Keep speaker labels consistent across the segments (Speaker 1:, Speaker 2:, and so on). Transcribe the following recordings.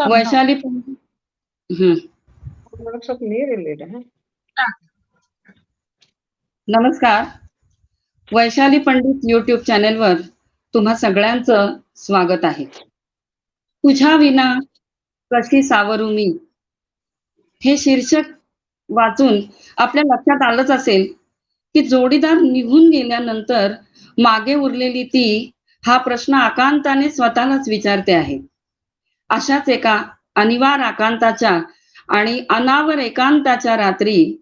Speaker 1: ना
Speaker 2: वैशाली
Speaker 1: सब नहीं रिलेटेड है।
Speaker 2: नमस्कार. वैशाली पंडित YouTube चॅनेलवर तुम्हा सगळ्यांचं स्वागत आहे. तुझ्या विना कशी सावरू मी हे शीर्षक वाचून आपल्या लक्षात आलंच असेल की जोडीदार निघून गेल्यानंतर मागे उरलेली ती हा प्रश्न आकांताने स्वतःलाच विचारते आहे. अशाच एका अनिवार्य आकांताच्या आणि अनावर एकांताच्या रात्री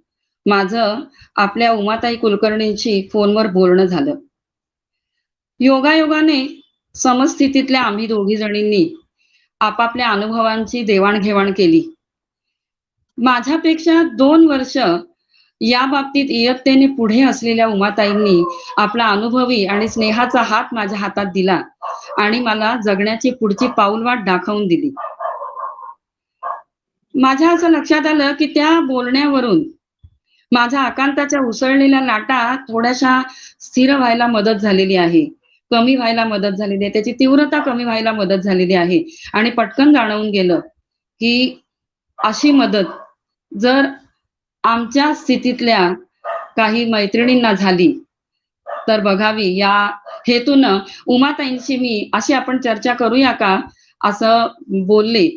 Speaker 2: माझं आपल्या उमाताई कुलकर्णींशी फोनवर बोलणं झालं. योगायोगाने समस्थितीतल्या आम्ही दोघी जणींनी आपापल्या अनुभवांची देवाणघेवाण केली. माझ्यापेक्षा 2 वर्ष या बाबतीत इयत्तेने पुढे असलेल्या उमाताईंनी आपला अनुभवी आणि स्नेहाचा हात माझ्या हातात दिला आणि मला जगण्याची पुढची पाऊलवाट दाखवून दिली. माझ्या असं लक्षात आलं की त्या बोलण्यावरून माझ्या आकांताच्या उसळलेल्या लाटा थोड्याशा स्थिर व्हायला मदत झालेली आहे, कमी व्हायला मदत झालेली आहे, त्याची तीव्रता कमी व्हायला मदत झालेली आहे. आणि पटकन जाणवून गेलं की अशी मदत जर आमच्या स्थितीतल्या काही मैत्रिणींना झाली तर बघावी. या हेतूनं उमाताईंशी मी अशी आपण चर्चा करूया का असं बोलले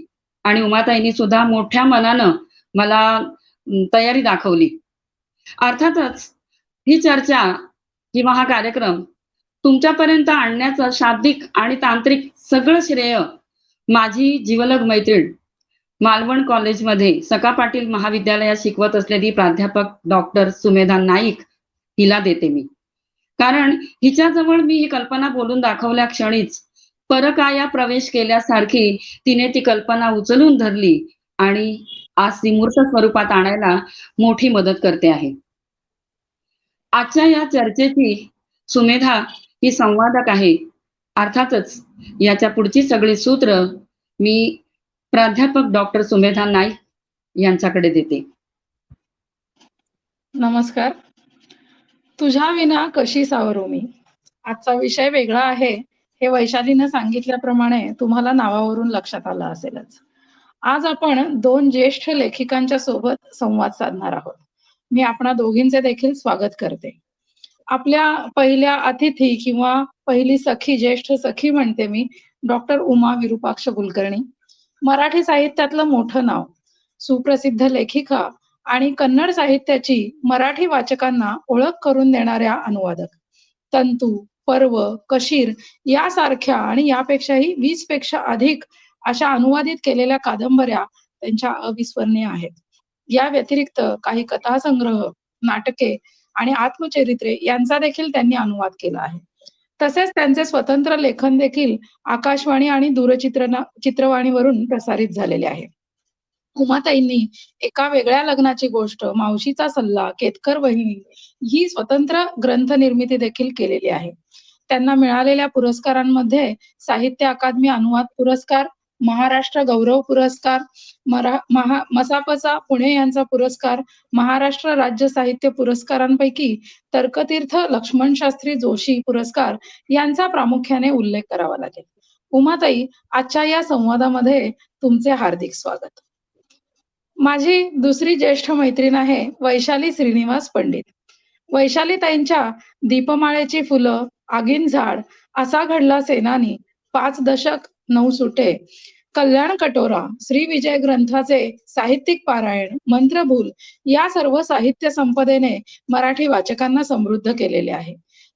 Speaker 2: आणि उमाताईंनी सुद्धा मोठ्या मनानं मला तयारी दाखवली. अर्थातच ही चर्चा किंवा हा कार्यक्रम तुमच्यापर्यंत आणण्याचं शाब्दिक आणि तांत्रिक सगळं श्रेय माझी जिवलग मैत्रीण मालवण कॉलेजमध्ये सका पाटील महाविद्यालयात शिकवत असलेली प्राध्यापक डॉक्टर सुमेधा नाईक हिला देते मी. कारण हिच्याजवळ मी ही कल्पना बोलून दाखवल्या क्षणीच परकाया प्रवेश केल्यासारखी तिने ती कल्पना उचलून धरली आणि आज ती मूर्त स्वरूपात आणायला मोठी मदत करते आहे. आजच्या या चर्चेची सुमेधा ही संवादक आहे. अर्थातच याच्या पुढची सगळी सूत्र मी प्राध्यापक डॉक्टर सुमेधा नाईक यांच्याकडे देते.
Speaker 1: नमस्कार. तुझ्या विना कशी सावरू मी. आजचा विषय वेगळा आहे हे वैशालीनं सांगितल्याप्रमाणे तुम्हाला नावावरून लक्षात आलं असेलच. आज आपण 2 ज्येष्ठ लेखिकांच्या सोबत संवाद साधणार आहोत. मी आपणा दोघींचे देखील स्वागत करते. आपल्या पहिल्या अतिथी किंवा पहिली सखी, ज्येष्ठ सखी म्हणते मी, डॉक्टर उमा विरुपाक्ष कुलकर्णी. मराठी साहित्यातलं मोठं नाव, सुप्रसिद्ध लेखिका आणि कन्नड साहित्याची मराठी वाचकांना ओळख करून देणाऱ्या अनुवादक. तंतू, पर्व, कशीर यासारख्या आणि यापेक्षाही 20 पेक्षा अधिक अशा अनुवादित केलेल्या कादंबऱ्या त्यांच्या अविस्मरणीय आहेत. या व्यतिरिक्त काही कथासंग्रह, नाटके आणि आत्मचरित्रे यांचा देखील त्यांनी अनुवाद केला आहे. तसेच त्यांचे स्वतंत्र लेखन देखील आकाशवाणी आणि चित्रवाणीवरून प्रसारित झालेले आहे. उमाताईंनी एका वेगळ्या लग्नाची गोष्ट, मावशीचा सल्ला, केतकर वहिनी ही स्वतंत्र ग्रंथ निर्मिती देखील केलेली आहे. त्यांना मिळालेल्या पुरस्कारांमध्ये साहित्य अकादमी अनुवाद पुरस्कार, महाराष्ट्र गौरव पुरस्कार, मसापचा पुणे यांचा पुरस्कार, महाराष्ट्र राज्य साहित्य पुरस्कारांपैकी तर्कतीर्थ लक्ष्मण शास्त्री जोशी पुरस्कार यांचा प्रामुख्याने उल्लेख करावा लागेल. उमाताई, आजच्या या संवादामध्ये तुमचे हार्दिक स्वागत. माझी दुसरी ज्येष्ठ मैत्रीण आहे वैशाली श्रीनिवास पंडित. वैशालीताईंच्या दीपमाळेची फुलं, आगीन झाड, असा घडला सेनानी, 5 दशक 9 सुटे, कल्याण कटोरा, श्री विजय ग्रंथाचे साहित्यिक पारायण, मंत्रभूल या सर्व साहित्य संपदेने मराठी वाचकांना समृद्ध केलेले आहे.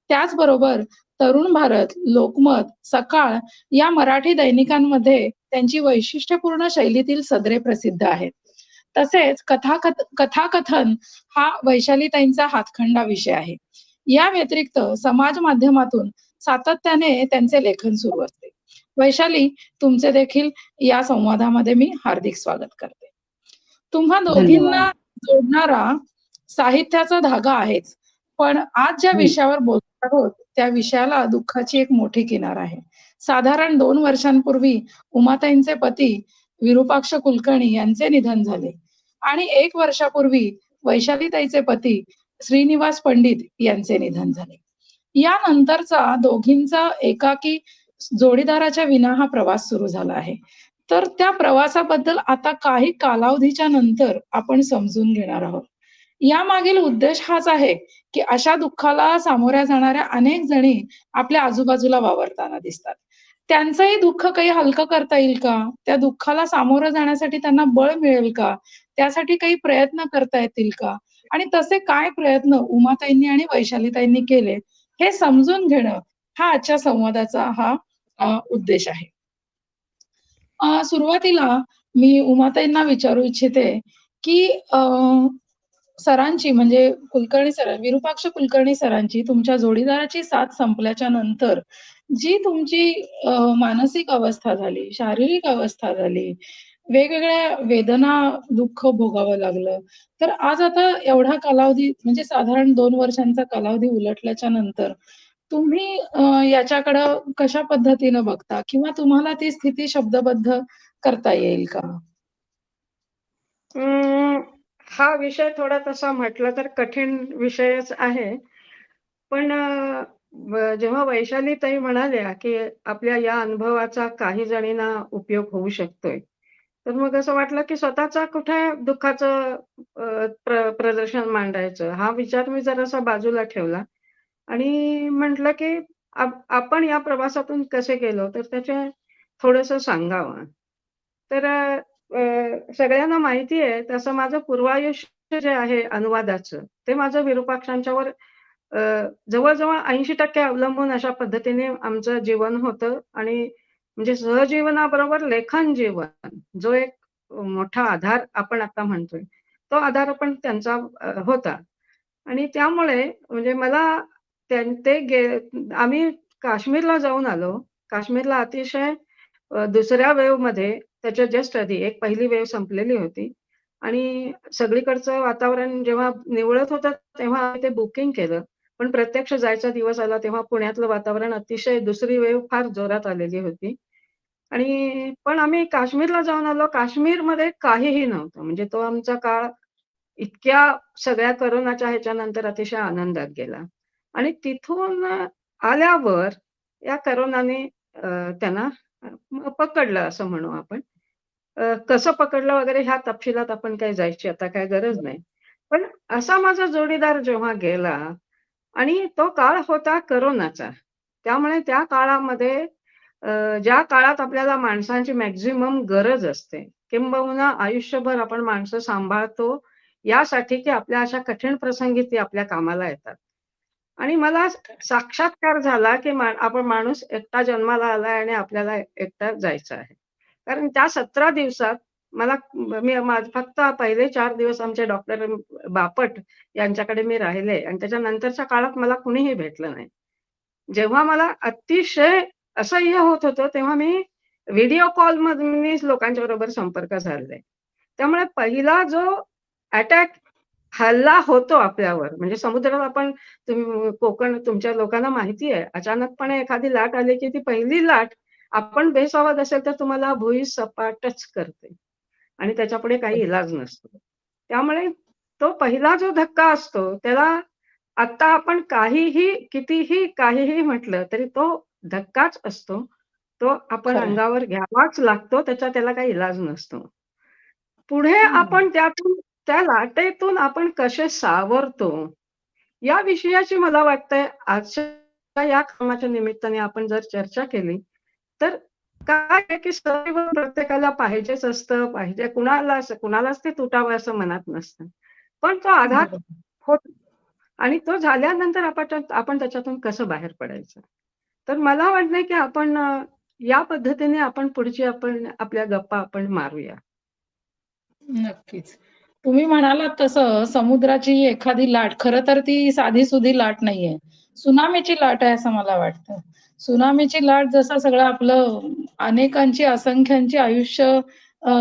Speaker 1: त्याचबरोबर तरुण भारत, लोकमत, सकाळ या मराठी दैनिकांमध्ये त्यांची वैशिष्ट्यपूर्ण शैलीतील सदरे प्रसिद्ध आहेत. तसेच कथाकथन हा वैशालीताईंचा हातखंडा विषय आहे. या व्यतिरिक्त समाज माध्यमातून सातत्याने त्यांचे लेखन सुरू असते. वैशाली, तुमचे देखील या संवादामध्ये मी हार्दिक स्वागत करते. तुम्हा दोघींना जोडणारा साहित्याचा धागा आहेच, पण आज ज्या विषयावर बोलत आहोत त्या विषयाला दुःखाची एक मोठी किनार आहे. साधारण 2 वर्षांपूर्वी उमाताईंचे पती विरुपाक्ष कुलकर्णी यांचे निधन झाले आणि 1 वर्षापूर्वी वैशालीताईचे पती श्रीनिवास पंडित यांचे निधन झाले. यानंतरचा दोघींचा एकाकी जोडीदाराच्या विना हा प्रवास सुरू झाला आहे. तर त्या प्रवासाबद्दल आता काही कालावधीच्या नंतर आपण समजून घेणार आहोत. यामागील उद्देश हाच आहे, की अशा दुःखाला सामोऱ्या जाणाऱ्या अनेक जणी आपल्या आजूबाजूला वावरताना दिसतात. त्यांचंही दुःख काही हलकं करता येईल का? त्या दुःखाला सामोरं जाण्यासाठी त्यांना बळ मिळेल का? त्यासाठी काही प्रयत्न करता येतील का? आणि तसे काय प्रयत्न उमाताईंनी आणि वैशालीताईंनी केले, हे समजून घेणं हा आजच्या संवादाचा उद्देश आहे. सुरुवातीला मी उमाताईंना विचारू इच्छिते, की सरांची म्हणजे विरुपाक्ष कुलकर्णी सरांची तुमच्या जोडीदाराची साथ संपल्याच्या नंतर जी तुमची मानसिक अवस्था झाली, शारीरिक अवस्था झाली, वेगवेगळ्या वेदना, दुःख भोगावं लागलं. तर आज आता एवढा कालावधी म्हणजे साधारण 2 वर्षांचा कालावधी उलटल्याच्या नंतर तुम्ही याच्याकडं कशा पद्धतीनं बघता किंवा तुम्हाला ती स्थिती शब्दबद्ध करता येईल का?
Speaker 3: अं, हा विषय थोडा तसा म्हटलं तर कठीण विषयच आहे. पण जेव्हा वैशाली ताई म्हणाल्या, की आपल्या या अनुभवाचा काही जणींना उपयोग होऊ शकतोय. तर मग असं वाटलं, की स्वतःचा कुठे दुःखाचं प्रदर्शन मांडायचं हा विचार मी जरासा बाजूला ठेवला आणि म्हटलं, की आपण या प्रवासातून कसे गेलो तर त्याचे थोडंसं सांगावं. तर सगळ्यांना माहिती आहे तसं माझं पूर्वायुष्य जे आहे अनुवादाचं, ते माझं विरूपाक्षांच्यावर अ, जवळ-जवळ 80% अवलंबून अशा पद्धतीने आमचं जीवन होतं आणि म्हणजे सहजीवनाबरोबर लेखन जीवन, जो एक मोठा आधार आपण आता म्हणतोय, तो आधार पण त्यांचा होता. आणि त्यामुळे म्हणजे मला ते आम्ही काश्मीरला जाऊन आलो. काश्मीरला अतिशय दुसऱ्या वेव्हमध्ये त्याच्या जस्ट आधी एक पहिली वेव्ह संपलेली होती आणि सगळीकडचं वातावरण जेव्हा निवळत होतं, तेव्हा आम्ही ते बुकिंग केलं. पण प्रत्यक्ष जायचा दिवस आला, तेव्हा पुण्यातलं वातावरण अतिशय दुसरी वेव्ह फार जोरात आलेली होती आणि पण आम्ही काश्मीरला जाऊन आलो. काश्मीरमध्ये काहीही नव्हतं. म्हणजे तो आमचा काळ इतक्या सगळ्या कोरोनाच्या ह्याच्यानंतर अतिशय आनंदात गेला आणि तिथून आल्यावर या कोरोनाने त्यांना पकडलं असं म्हणू आपण. कसं पकडलं वगैरे ह्या तपशिलात आपण काही जायची आता काही गरज नाही. पण असा माझा जोडीदार जेव्हा गेला आणि तो काळ होता कोरोनाचा. त्यामुळे त्या काळामध्ये ज्या काळात आपल्याला माणसांची मॅक्सिमम गरज असते, किंबहुना आयुष्यभर आपण माणसं सांभाळतो यासाठी, की आपल्या अशा कठीण प्रसंगी ती आपल्या कामाला येतात. आणि मला साक्षात्कार झाला, की आपण माणूस एकटा जन्माला आलाय आणि आपल्याला एकटा जायचं आहे. कारण त्या 17 दिवसात मला फक्त पहिले 4 दिवस आमचे डॉक्टर बापट यांच्याकडे मी राहिले आणि त्याच्यानंतरच्या काळात मला कुणीही भेटलं नाही. जेव्हा मला अतिशय असह्य होत होतं, तेव्हा मी व्हिडिओ कॉलमधूनच लोकांच्या बरोबर संपर्क साधले. त्यामुळे पहिला जो अटॅक हल्ला होतो आपल्यावर, म्हणजे समुद्रात आपण कोकण तुमच्या लोकांना माहिती आहे, अचानकपणे एखादी लाट आली, की ती पहिली लाट आपण बेसावध असेल, तर तुम्हाला भुई सपाटच करते आणि त्याच्यापुढे काही इलाज नसतो. त्यामुळे तो पहिला जो धक्का असतो, त्याला आता आपण काहीही, कितीही, काहीही म्हटलं, तरी तो धक्काच असतो. तो आपण
Speaker 1: खरं आहे.
Speaker 3: अंगावर घ्यावाच लागतो. त्याला काही इलाज नसतो. पुढे आपण त्या लाटेतून आपण कसे सावरतो, या विषयाची मला वाटतंय आजच्या या कामाच्या निमित्ताने आपण जर चर्चा केली, तर काय आहे, की सदैव प्रत्येकाला पाहिजेच असतं, कुणालाच ते तुटावं असं मनात नसतं. पण तो आघात
Speaker 1: बरोबर.
Speaker 3: होतो आणि तो झाल्यानंतर आपण त्याच्यातून कसं बाहेर पडायचं. तर मला वाटतंय, की आपण या पद्धतीने आपण पुढची आपल्या गप्पा आपण मारूया.
Speaker 1: नक्कीच. तुम्ही म्हणालात तसं समुद्राची एखादी लाट, खरं तर ती साधी-सुधी लाट नाहीये. त्सुनामीची लाट आहे असं मला वाटतं. त्सुनामीची लाट जसं सगळं आपलं अनेकांची, असंख्यांची आयुष्य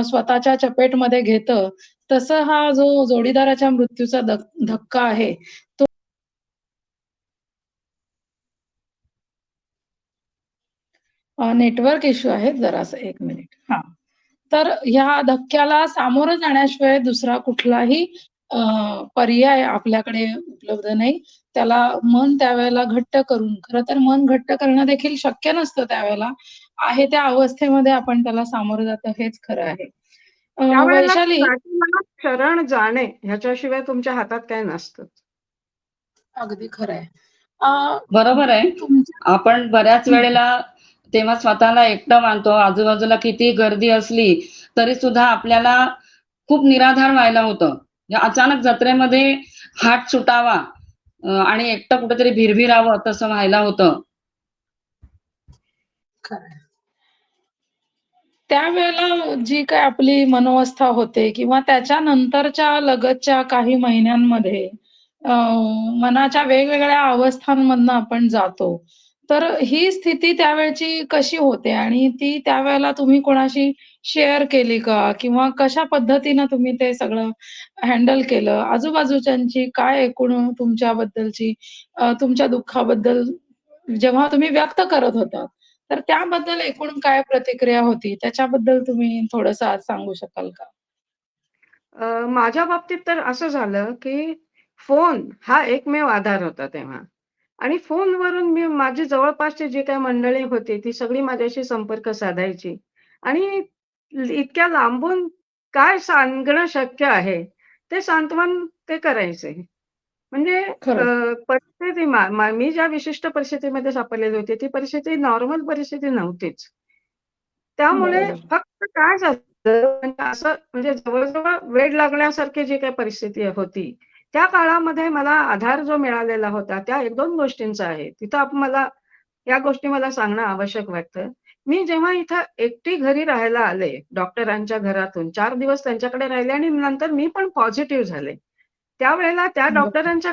Speaker 1: स्वतःच्या चपेटमध्ये घेतं, तसं हा जो जोडीदाराच्या मृत्यूचा धक्का आहे, नेटवर्क इश्यू आहे जरासं 1 मिनिट. हां. तर ह्या धक्क्याला सामोरं जाण्याशिवाय दुसरा कुठलाही अ, पर्याय आपल्याकडे उपलब्ध नाही. त्याला मन त्यावेळेला घट्ट करून खरं तर मन घट्ट करणं देखील शक्य नसतं त्यावेळेला. आहे त्या अवस्थेमध्ये आपण त्याला सामोरं जातो हेच खरं आहे.
Speaker 3: त्यावेळेला
Speaker 1: वैशाली
Speaker 3: प्रार्थना, शरण जाणे ह्याच्याशिवाय तुमच्या हातात काही नसतं.
Speaker 1: अगदी खरं आहे. अ,
Speaker 2: बरोबर आहे.
Speaker 1: तुमच्या
Speaker 2: आपण बऱ्याच
Speaker 1: हं,
Speaker 2: वेळेला तेव्हा स्वतःला एकटं मानतो. आजूबाजूला किती गर्दी असली तरी सुद्धा आपल्याला खूप निराधार व्हायला होतं. म्हणजे अचानक जत्रेमध्ये हात सुटावा आणि एकटं कुठेतरी भिरभिरावं तसं व्हायला होतं.
Speaker 1: खरं आहे. त्यावेळेला जी काही आपली मनोवस्था होते किंवा त्याच्यानंतरच्या लगतच्या काही महिन्यांमध्ये मनाच्या वेगवेगळ्या अवस्थांमधनं आपण जातो. तर ही स्थिती त्यावेळची कशी होते आणि ती त्यावेळेला तुम्ही कोणाशी शेअर केली का? किंवा कशा पद्धतीनं तुम्ही ते सगळं हँडल केलं? आजूबाजूच्यांची काय एकूण तुमच्याबद्दलची तुमच्या दुःखाबद्दल जेव्हा तुम्ही व्यक्त करत होतात, तर त्याबद्दल एकूण काय प्रतिक्रिया होती? त्याच्याबद्दल तुम्ही थोडंसं आज सांगू शकाल का?
Speaker 3: माझ्या बाबतीत तर असं झालं, की फोन हा एकमेव आधार होता तेव्हा आणि फोनवरून मी माझी जवळपासची जी काही मंडळी होती, ती सगळी माझ्याशी संपर्क साधायची आणि इतक्या लांबून काय सांगणं शक्य आहे, ते सांत्वन ते करायचे. म्हणजे
Speaker 1: खरंच.
Speaker 3: परिस्थिती मा मा मी ज्या विशिष्ट परिस्थितीमध्ये सापडलेली होती, ती परिस्थिती नॉर्मल परिस्थिती नव्हतीच. त्यामुळे
Speaker 1: बरोबर.
Speaker 3: फक्त काय झालं म्हणजे असं म्हणजे जवळ-जवळ वेड लागण्यासारखी जी काही परिस्थिती होती, त्या काळामध्ये मला आधार जो मिळालेला होता, त्या 1-2 गोष्टींचा आहे. तिथं मला या गोष्टी मला सांगणं आवश्यक वाटतं. मी जेव्हा इथं एकटी घरी राहायला आले, डॉक्टरांच्या घरातून 4 दिवस त्यांच्याकडे राहिले आणि नंतर मी पण पॉझिटिव्ह झाले. त्यावेळेला त्या
Speaker 1: बरं.
Speaker 3: डॉक्टरांच्या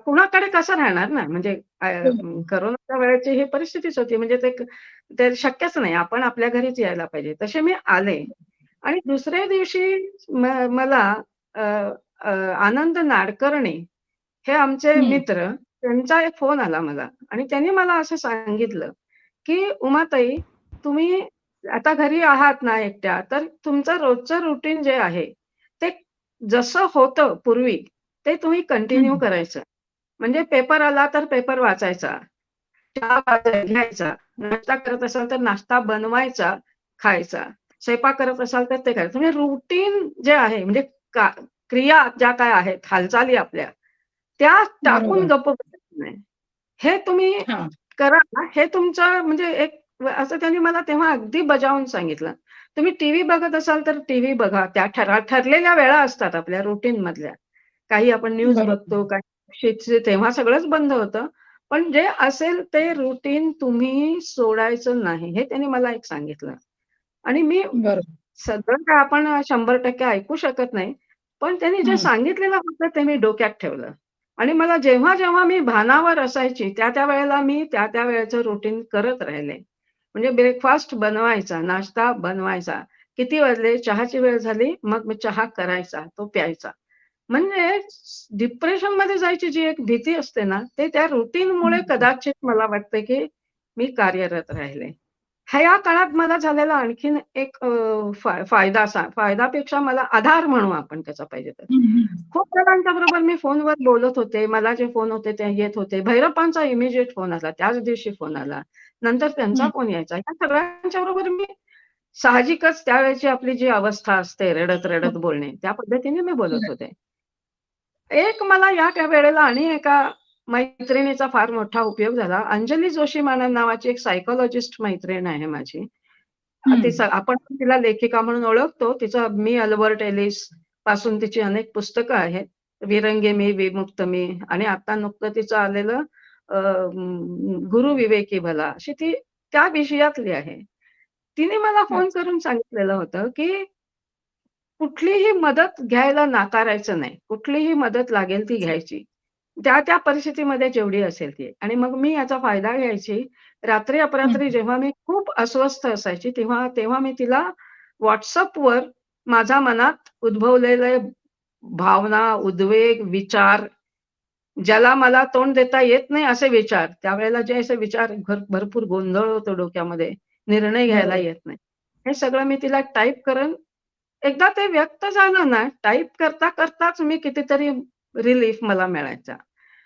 Speaker 3: कुणाकडे कसं राहणार ना, म्हणजे
Speaker 1: हो, हो.
Speaker 3: कोरोनाच्या वेळेची ही परिस्थितीच होती. म्हणजे ते शक्यच नाही. आपण आपल्या घरीच यायला पाहिजे. तसे मी आले आणि दुसऱ्या दिवशी मला अ, अ, आनंद नाडकर्णी हे आमचे
Speaker 1: हं,
Speaker 3: मित्र, त्यांचा एक फोन आला मला आणि त्यांनी मला असं सांगितलं, की "उमाताई, तुम्ही आता घरी आहात ना एकट्या, तर तुमचं रोजचं रुटीन जे आहे, ते जसं होतं पूर्वी, ते तुम्ही कंटिन्यू
Speaker 1: हं.
Speaker 3: करायचं. म्हणजे पेपर आला तर पेपर वाचायचा, चहा घ्यायचा, नाश्ता करत असाल तर नाश्ता बनवायचा, खायचा. स्वयंपाक करत असाल तर ते करायचं. म्हणजे रुटीन जे आहे म्हणजे का क्रिया ज्या काय आहेत, हालचाली आपल्या, त्या टाकून
Speaker 1: बरोबर.
Speaker 3: गप्प बसायचं नाही. हे तुम्ही
Speaker 1: हां.
Speaker 3: करा ना, हे तुमचं म्हणजे एक असं त्यांनी मला तेव्हा अगदी बजावून सांगितलं. तुम्ही टीव्ही बघत असाल तर टीव्ही बघा. त्या ठरलेल्या वेळा असतात आपल्या रुटीनमधल्या. काही आपण न्यूज
Speaker 1: बरोबर.
Speaker 3: बघतो, काही शीट्सचे तेव्हा सगळंच बंद होतं. पण जे असेल ते रुटीन तुम्ही सोडायचं नाही. हे त्यांनी मला एक सांगितलं. आणि मी
Speaker 1: बरोबर.
Speaker 3: सगळं काय आपण 100% ऐकू शकत नाही. पण त्यांनी जे
Speaker 1: हं.
Speaker 3: सांगितलेलं होतं ते मी डोक्यात ठेवलं. आणि मला जेव्हा-जेव्हा मी भानावर असायची, त्या-त्या वेळेला मी त्या-त्या वेळेचं रुटीन करत राहिले. म्हणजे ब्रेकफास्ट बनवायचा, नाश्ता बनवायचा. किती वाजले? चहाची वेळ झाली, मग मी चहा करायचा, तो प्यायचा. म्हणजे डिप्रेशनमध्ये जायची जी एक भीती असते ना, ते त्या रुटीनमुळे
Speaker 1: हं.
Speaker 3: कदाचित मला वाटतं, की मी कार्यरत राहिले. ह्या काळात मला झालेला आणखीन एक फायद्यापेक्षा मला आधार म्हणू आपण त्याचा पाहिजे तर.
Speaker 1: हं, हं.
Speaker 3: खूप जणांच्या बरोबर मी फोनवर बोलत होते. मला जे फोन होते ते येत होते. भैरप्पांचा इमिजिएट फोन आला. त्याच दिवशी फोन आला. नंतर त्यांचा
Speaker 1: हं.
Speaker 3: फोन यायचा. या सगळ्यांच्या बरोबर मी साहजिकच त्यावेळची आपली जी अवस्था असते
Speaker 1: हो.
Speaker 3: रडत-रडत बोलणे, त्या पद्धतीने मी बोलत
Speaker 1: खरंय.
Speaker 3: होते. एक मला या त्या वेळेला आणि एका मैत्रिणीचा फार मोठा उपयोग झाला. अंजली जोशी नावाची एक सायकॉलॉजिस्ट मैत्रीण आहे माझी.
Speaker 1: हं.
Speaker 3: तिचं आपण तिला लेखिका म्हणून ओळखतो. तिचं मी अल्बर्ट एलिस पासून तिची अनेक पुस्तकं आहेत. विरंगी मी, विमुक्त मी आणि आता नुकतं तिचं आलेलं गुरु विवेकी भला अशी ती त्या विषयातली आहे. तिने मला फोन
Speaker 1: अच्छा.
Speaker 3: करून सांगितलेलं होतं, की कुठलीही मदत घ्यायला नाकारायचं नाही. कुठलीही मदत लागेल ती घ्यायची. त्या परिस्थितीमध्ये जेवढी असेल ती. आणि मग मी याचा फायदा घ्यायची. रात्री
Speaker 1: हं.
Speaker 3: अपरात्री जेव्हा मी खूप अस्वस्थ असायची, तेव्हा तेव्हा मी तिला WhatsAppवर माझ्या मनात उद्भवलेले भावना, उद्वेग, विचार, ज्याला मला तोंड देता येत नाही असे विचार, त्यावेळेला जे असे विचार भरपूर गोंधळ होतो डोक्यामध्ये, निर्णय घ्यायला
Speaker 1: बरोबर.
Speaker 3: येत नाही. हे सगळं मी तिला टाइप करून एकदा ते व्यक्त झालं ना, टाइप करताच मी कितीतरी रिलीफ मला मिळायचा.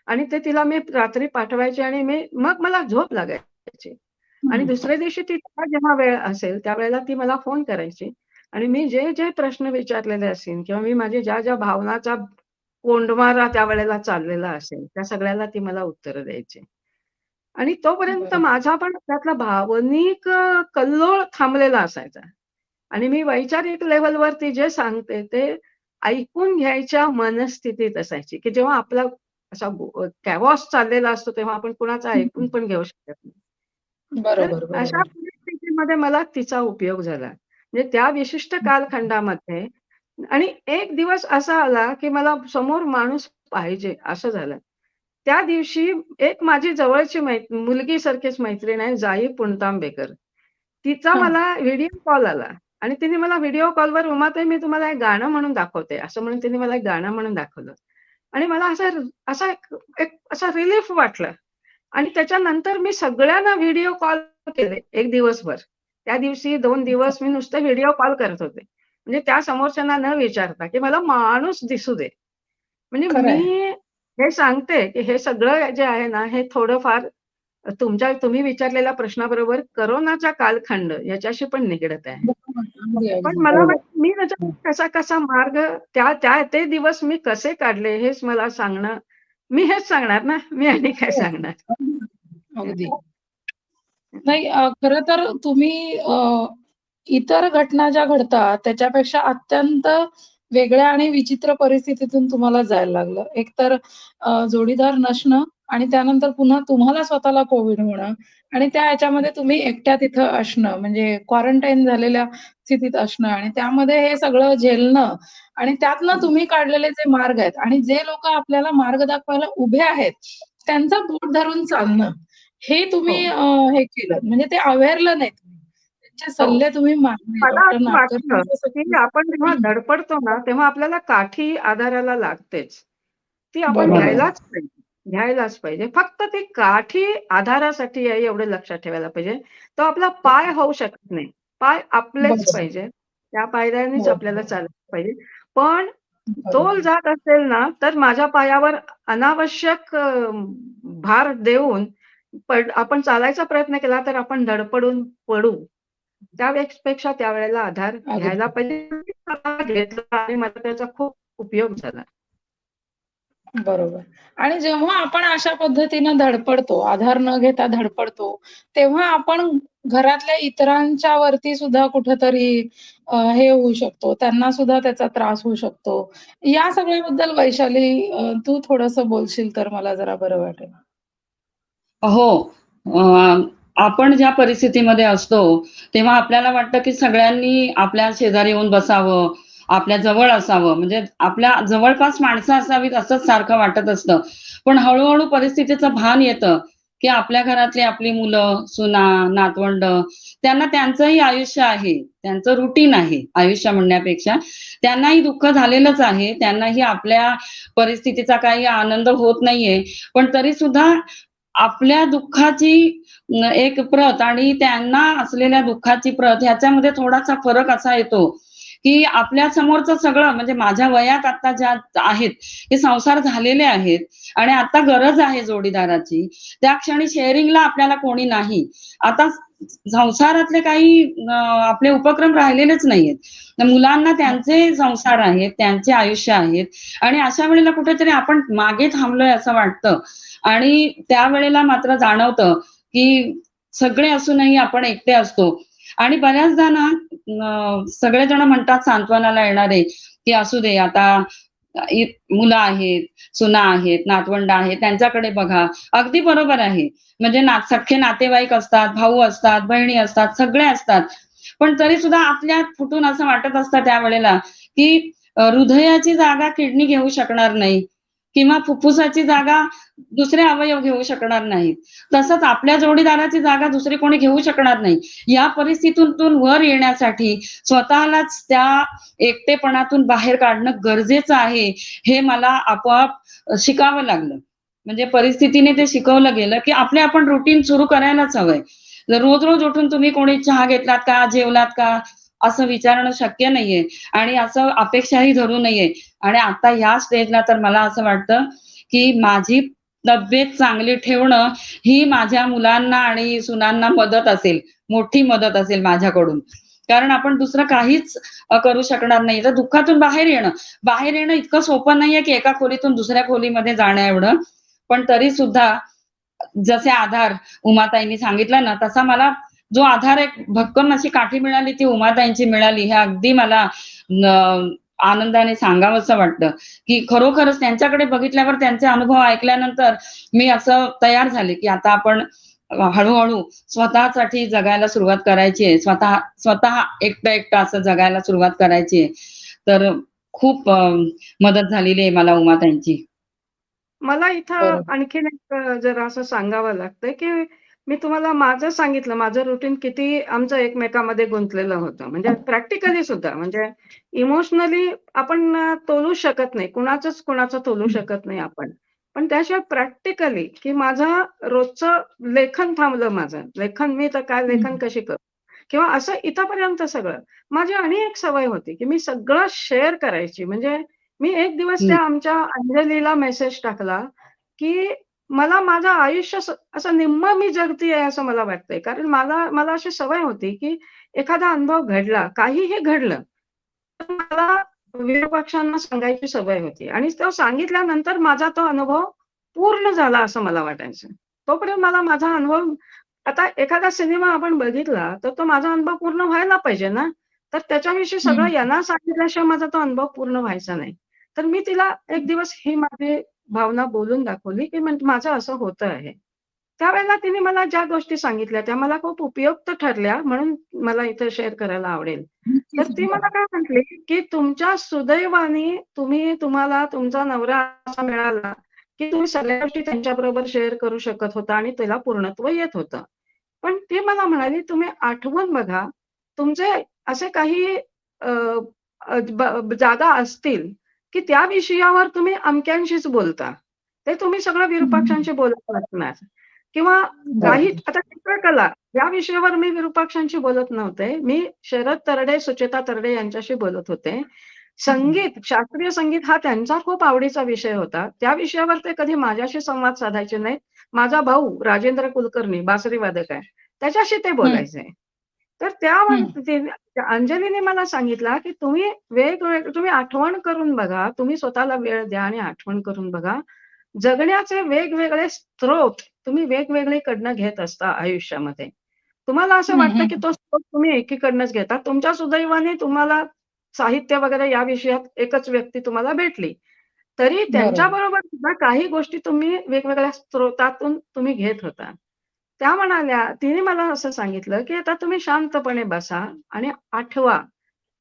Speaker 3: आणि ते तिला मी रात्री पाठवायचे आणि मग मला झोप लागायची. आणि
Speaker 1: हं.
Speaker 3: दुसऱ्या दिवशी तिचा जेव्हा वेळ असेल त्यावेळेला ती मला फोन करायची आणि मी जे प्रश्न विचारलेले असतील किंवा मी माझी ज्या भावनाचा कोंडमारा त्यावेळेला चाललेला असेल, त्या सगळ्याला ती मला उत्तरं द्यायची. आणि तोपर्यंत
Speaker 1: बरोबर.
Speaker 3: माझा पण त्यातला भावनिक कल्लोळ थांबलेला असायचा. आणि मी वैचारिक लेव्हलवरती जे सांगते ते ऐकून घ्यायच्या मनस्थितीत असायची, की जेव्हा आपला असा कॅवॉस चाललेला असतो, तेव्हा आपण कुणाचं
Speaker 1: हं,
Speaker 3: ऐकून पण घेऊ शकत नाही. तर
Speaker 1: बरोबर,
Speaker 3: अशा
Speaker 1: बरोबर.
Speaker 3: परिस्थितीमध्ये मला तिचा उपयोग झाला. म्हणजे त्या विशिष्ट कालखंडामध्ये आणि एक दिवस असा आला, की मला समोर माणूस पाहिजे असं झालं. त्या दिवशी एक माझी जवळची मुलगीसारखीच मैत्रीण आहे जाई पुणतांबेकर. तिचा
Speaker 1: हां.
Speaker 3: मला व्हिडिओ कॉल आला आणि तिने मला व्हिडिओ कॉलवर "उमाताई मी तुम्हाला एक गाणं म्हणून दाखवते." असं म्हणून तिने मला एक गाणं म्हणून दाखवलं आणि मला असं असा एक असा रिलीफ वाटलं आणि त्याच्यानंतर मी सगळ्यांना व्हिडिओ कॉल केले एक दिवसभर. त्या दिवशी 2 दिवस मी नुसते व्हिडिओ कॉल करत होते. म्हणजे त्या समोरच्यांना न विचारता, की मला माणूस दिसू दे. म्हणजे
Speaker 1: खरं
Speaker 3: मी
Speaker 1: आहे.
Speaker 3: हे सांगते, की हे सगळं जे आहे ना, हे थोडंफार तुम्ही विचारलेल्या प्रश्नाबरोबर कोरोनाचा कालखंड याच्याशी पण निगडीत आहे.
Speaker 1: अगदी,
Speaker 3: पण
Speaker 1: अगदी.
Speaker 3: मला
Speaker 2: बरोबर.
Speaker 3: वाटतं मी त्याच्यात कसा-कसा मार्ग त्या त्या ते दिवस मी कसे काढले हेच मला सांगणं मी हेच सांगणार ना, मी आणि काय
Speaker 1: हो.
Speaker 3: सांगणार.
Speaker 1: अगदी. नाही खरं तर तुम्ही इतर घटना ज्या घडतात त्याच्यापेक्षा अत्यंत वेगळ्या आणि विचित्र परिस्थितीतून तुम्हाला जायला लागलं. एकतर जोडीदार नसणं आणि त्यानंतर पुन्हा तुम्हाला स्वतःला कोव्हिड होणं आणि त्या ह्याच्यामध्ये तुम्ही एकट्या तिथं असणं म्हणजे क्वारंटाईन झालेल्या स्थितीत असणं आणि त्यामध्ये हे सगळं झेलणं आणि त्यातनं तुम्ही काढलेले जे मार्ग आहेत आणि जे लोकं आपल्याला मार्ग दाखवायला उभे आहेत, त्यांचा बोट धरून चालणं. हे
Speaker 3: हो,
Speaker 1: तुम्ही हे केलं म्हणजे ते अवेरलं नाही तुम्ही. त्यांचे
Speaker 3: हो.
Speaker 1: सल्ले तुम्ही मानले.
Speaker 3: मला
Speaker 1: डॉक्टर
Speaker 3: असं वाटतं,
Speaker 1: नाडकर्णींचे
Speaker 3: की
Speaker 1: सल्ले
Speaker 3: आपण जेव्हा
Speaker 1: हं,
Speaker 3: धडपडतो ना, तेव्हा आपल्याला काठी आधाराला लागतेच. ती आपण
Speaker 1: बरोबर.
Speaker 2: बरोबर.
Speaker 3: घ्यायलाच पाहिजे. घ्यायलाच पाहिजे. फक्त ती काठी आधारासाठी आहे एवढं लक्षात ठेवायला पाहिजे. तो आपला पाय होऊ शकत नाही. पाय आपलेच
Speaker 1: बरोबर,
Speaker 3: पाहिजे. त्या पायऱ्यांनीच आपल्याला
Speaker 1: बरोबर,
Speaker 3: चालायला पाहिजे. पण तोल
Speaker 1: बरोबर.
Speaker 3: जात असेल ना, तर माझ्या पायावर अनावश्यक भार देऊन आपण चालायचा प्रयत्न केला, तर आपण धडपडून पडू. त्यापेक्षा त्यावेळेला आधार घ्यायला
Speaker 1: अगदी.
Speaker 3: पाहिजे. मला घेतला आणि मला त्याचा खूप उपयोग झाला.
Speaker 1: बरोबर. आणि जेव्हा आपण अशा पद्धतीनं धडपडतो, आधार न घेता धडपडतो, तेव्हा आपण घरातल्या इतरांच्या वरती सुद्धा कुठेतरी हे होऊ शकतो. त्यांना सुद्धा त्याचा त्रास होऊ शकतो. या सगळ्याबद्दल वैशाली तू थोडंसं बोलशील तर मला जरा बरं वाटेल.
Speaker 2: हो. आपण ज्या परिस्थितीमध्ये असतो, तेव्हा आपल्याला वाटतं, की सगळ्यांनी आपल्या शेजारी येऊन बसावं, आपल्या जवळ असावं, म्हणजे आपल्या जवळपास माणसं असावीत असंच सारखं वाटत असतं. पण हळू परिस्थितीचं भान येतं, की आपल्या घरातली आपली मुलं, सुना, नातवंड त्यांना त्यांचंही आयुष्य आहे. त्यांचं रुटीन आहे आयुष्य म्हणण्यापेक्षा. त्यांनाही दुःख झालेलंच आहे. त्यांनाही आपल्या परिस्थितीचा काही आनंद होत नाहीये. पण तरीसुद्धा आपल्या दुःखाची एक प्रत आणि त्यांना असलेल्या दुःखाची प्रत ह्याच्यामध्ये थोडासा फरक असा येतो, की आपल्या समोरचं सगळं म्हणजे माझ्या वयात आता ज्या आहेत, हे संसार झालेले आहेत आणि आता गरज आहे जोडीदाराची. त्या क्षणी शेअरिंगला आपल्याला कोणी नाही. आता संसारातले काही आपले उपक्रम राहिलेलेच नाहीयेत. तर मुलांना त्यांचे संसार आहेत, त्यांचे आयुष्य आहेत आणि अशा वेळेला कुठेतरी आपण मागे थांबलोय असं वाटतं. आणि त्यावेळेला मात्र जाणवतं, की सगळे असूनही आपण एकटे असतो. आणि बऱ्याचदा ना सगळेजण म्हणतात सांत्वनाला येणारे, की असू दे आता मुलं आहेत, सुना आहेत, नातवंड आहेत, त्यांच्याकडे बघा. अगदी बरोबर आहे. म्हणजे सख्खे नातेवाईक असतात, भाऊ असतात, बहिणी असतात, सगळे असतात. पण तरीसुद्धा आपल्यात फुटून असं वाटत असतं त्यावेळेला, की हृदयाची जागा किडनी घेऊ शकणार नाही किंवा फुफ्फुसाची जागा दुसरे अवयव घेऊ शकणार नाहीत. तसंच आपल्या जोडीदाराची जागा दुसरी कोणी घेऊ शकणार नाही. या परिस्थितीतून वर येण्यासाठी स्वतःलाच त्या एकटेपणातून बाहेर काढणं गरजेचं आहे, हे मला आपोआप शिकावं लागलं. म्हणजे परिस्थितीने ते शिकवलं गेलं, की आपले आपण रुटीन सुरू करायलाच हवंय. रोज-रोज उठून तुम्ही कोणी चहा घेतलात का? जेवलात का? असं विचारणं शक्य नाहीये आणि असं अपेक्षाही धरू नये. आणि आता ह्या स्टेजला तर मला असं वाटतं, की माझी तब्येत चांगली ठेवणं ही माझ्या मुलांना आणि सुनांना मदत असेल, मोठी मदत असेल माझ्याकडून. कारण आपण दुसरं काहीच करू शकणार नाही. तर दुःखातून बाहेर येणं इतकं सोपं नाहीये, की एका खोलीतून दुसऱ्या खोलीमध्ये जाणं एवढं. पण तरी सुद्धा जसे आधार उमाताईंनी सांगितलं ना, तसा मला जो आधार एक भक्कम अशी काठी मिळाली ती उमाताईंची मिळाली. हे अगदी मला आनंदाने सांगावसं वाटतं, की खरोखरच त्यांच्याकडे बघितल्यावर त्यांचे अनुभव ऐकल्यानंतर मी असं तयार झाले, की आता आपण हळू-हळू स्वतःसाठी जगायला सुरुवात करायची आहे. स्वतः एकटं-एकटं असं जगायला सुरुवात करायची आहे. तर खूप मदत झालेली आहे मला उमाताईंची.
Speaker 3: मला इथं
Speaker 1: बरोबर.
Speaker 3: आणखीन एक जरा असं सांगावं लागतंय, की मी तुम्हाला माझं सांगितलं, माझं रुटीन किती आमचं एकमेकांमध्ये गुंतलेलं होतं. म्हणजे प्रॅक्टिकली सुद्धा म्हणजे इमोशनली आपण तोलू शकत नाही. कुणाचंच कुणाचं तोलू शकत नाही आपण. पण त्याशिवाय प्रॅक्टिकली, की माझं रोजचं लेखन थांबलं माझं. लेखन मी तर काय
Speaker 1: हं,
Speaker 3: लेखन कशी करू? किंवा असं इथपर्यंत सगळं. माझी आणि एक सवय होती, की मी सगळं शेअर करायची. म्हणजे मी एक दिवस
Speaker 2: हं,
Speaker 3: त्या आमच्या अंजलीला मेसेज टाकला, की मला माझं आयुष्य असं निम्मं मी जगतीये असं मला वाटतंय. कारण मला मला अशी सवय होती, की एखादा अनुभव घडला, काहीही घडलं, तर मला विरोपक्षांना सांगायची सवय होती आणि तो सांगितल्यानंतर माझा तो अनुभव पूर्ण झाला असं मला वाटायचं. तोपर्यंत मला माझा अनुभव आता एखादा सिनेमा आपण बघितला, तर तो माझा अनुभव पूर्ण व्हायला पाहिजे ना. तर त्याच्याविषयी सगळं
Speaker 1: हं.
Speaker 3: यांना सांगितल्याशिवाय माझा तो अनुभव पूर्ण व्हायचा नाही. तर मी तिला एक दिवस ही माझी भावना बोलून दाखवली, की म्हणजे माझं असं होतं आहे. त्यावेळेला तिने मला ज्या गोष्टी सांगितल्या त्या मला खूप उपयुक्त ठरल्या म्हणून मला इथे शेअर करायला आवडेल. तर
Speaker 1: नक्कीच.
Speaker 3: ती
Speaker 1: बरं.
Speaker 3: मला काय म्हटली, की तुमच्या सुदैवाने तुम्हाला तुमचा नवरा असा मिळाला, की तुम्ही सगळ्या गोष्टी त्यांच्याबरोबर शेअर करू शकत होता आणि त्याला पूर्णत्व येत होतं. पण ती मला म्हणाली, "तुम्ही आठवून बघा, तुमचे असे काही अ, अ, जागा असतील, की त्या विषयावर तुम्ही अमक्यांशीच बोलता. ते तुम्ही सगळं
Speaker 1: हं, हं.
Speaker 3: विरूपाक्षांशी बोलत असणार किंवा काही
Speaker 1: बरोबर.
Speaker 3: आता चित्रकला या विषयावर मी विरूपाक्षांशी बोलत नव्हते. मी शरद तरडे, सुचेता तरडे यांच्याशी बोलत होते.
Speaker 1: हं.
Speaker 3: संगीत, शास्त्रीय संगीत हा त्यांचा खूप आवडीचा विषय होता. त्या विषयावर ते कधी माझ्याशी संवाद साधायचे नाहीत. माझा भाऊ राजेंद्र कुलकर्णी बासरी वादक आहे. त्याच्याशी ते
Speaker 1: हं,
Speaker 3: बोलायचे. तर
Speaker 1: हं.
Speaker 3: अंजलीने मला सांगितलं, की तुम्ही आठवण करून बघा. तुम्ही स्वतःला वेळ द्या आणि आठवण करून बघा. जगण्याचे वेगवेगळे स्त्रोत तुम्ही वेगवेगळीकडनं घेत असता आयुष्यामध्ये. तुम्हाला असं
Speaker 1: हं,
Speaker 3: वाटतं, की
Speaker 1: हं.
Speaker 3: तो स्त्रोत तुम्ही एकीकडनंच घेता. तुमच्या सुदैवाने तुम्हाला साहित्य वगैरे या विषयात एकच व्यक्ती तुम्हाला भेटली. तरी
Speaker 1: बरोबर.
Speaker 3: त्यांच्याबरोबर सुद्धा काही गोष्टी तुम्ही वेगवेगळ्या स्त्रोतातून तुम्ही घेत होता. त्या म्हणाल्या तिने मला असं सांगितलं, की आता तुम्ही शांतपणे बसा आणि आठवा,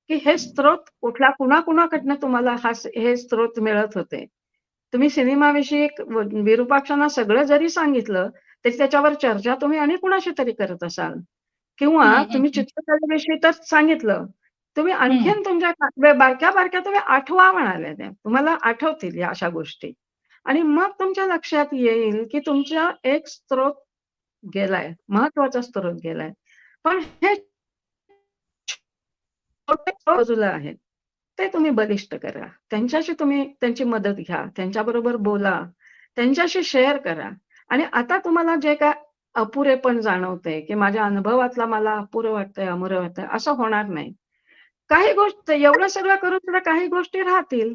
Speaker 3: की हे स्त्रोत कुणा-कुणाकडनं तुम्हाला हे स्त्रोत मिळत होते. तुम्ही सिनेमाविषयी विरूपाक्षांना सगळं जरी सांगितलं, तरी त्याच्यावर चर्चा तुम्ही आणि कुणाशी तरी करत असाल किंवा
Speaker 1: हं, हं,
Speaker 3: तुम्ही
Speaker 1: हं.
Speaker 3: चित्रकलेविषयी तर सांगितलं. तुम्ही
Speaker 1: हं.
Speaker 3: आणखीन तुमच्या बारक्या-बारक्या तुम्ही आठवा म्हणाल्या त्या. तुम्हाला आठवतील या अशा गोष्टी आणि मग तुमच्या लक्षात येईल, की तुमचा एक स्त्रोत गेलाय, महत्वाचा स्त्रोत गेलाय. पण हे छोटे बाजूला आहेत. ते तुम्ही बलिष्ठ करा. त्यांची मदत घ्या. त्यांच्याबरोबर बोला. त्यांच्याशी शेअर करा आणि आता तुम्हाला जे काय अपुरेपण जाणवतंय, की माझ्या अनुभवातला मला अपुरं वाटतंय, अमुरं वाटतंय, असं होणार नाही. काही गोष्ट एवढं सगळं करून सुद्धा काही गोष्टी राहतील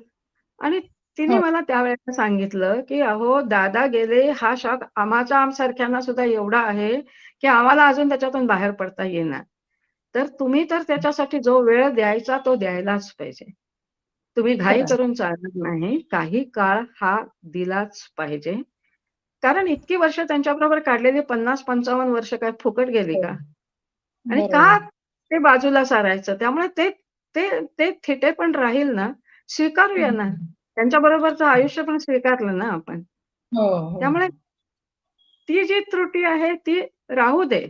Speaker 3: आणि तिने
Speaker 1: हो.
Speaker 3: मला त्यावेळेला सांगितलं, की "अहो, दादा गेले हा शॉक आमच्यासारख्यांना सुद्धा एवढा आहे, की आम्हाला अजून त्याच्यातून बाहेर पडता येईना. तर तुम्ही तर त्याच्यासाठी जो वेळ द्यायचा तो द्यायलाच पाहिजे. तुम्ही घाई
Speaker 1: खरं आहे.
Speaker 3: करून चालणार नाही. काही काळ हा दिलाच पाहिजे." कारण इतकी वर्ष त्यांच्याबरोबर काढलेली 50-55 वर्ष काय फुकट गेली
Speaker 1: हो.
Speaker 3: का? आणि का
Speaker 1: बरोबर.
Speaker 3: ते बाजूला सारायचं? त्यामुळे ते ते ते थिटे पण राहील ना,
Speaker 1: हं,
Speaker 3: स्वीकारूया ना.
Speaker 1: हं.
Speaker 3: त्यांच्याबरोबरचं आयुष्य पण स्वीकारलं ना आपण.
Speaker 1: हो, हो.
Speaker 3: त्यामुळे ती जी त्रुटी आहे ती राहू दे.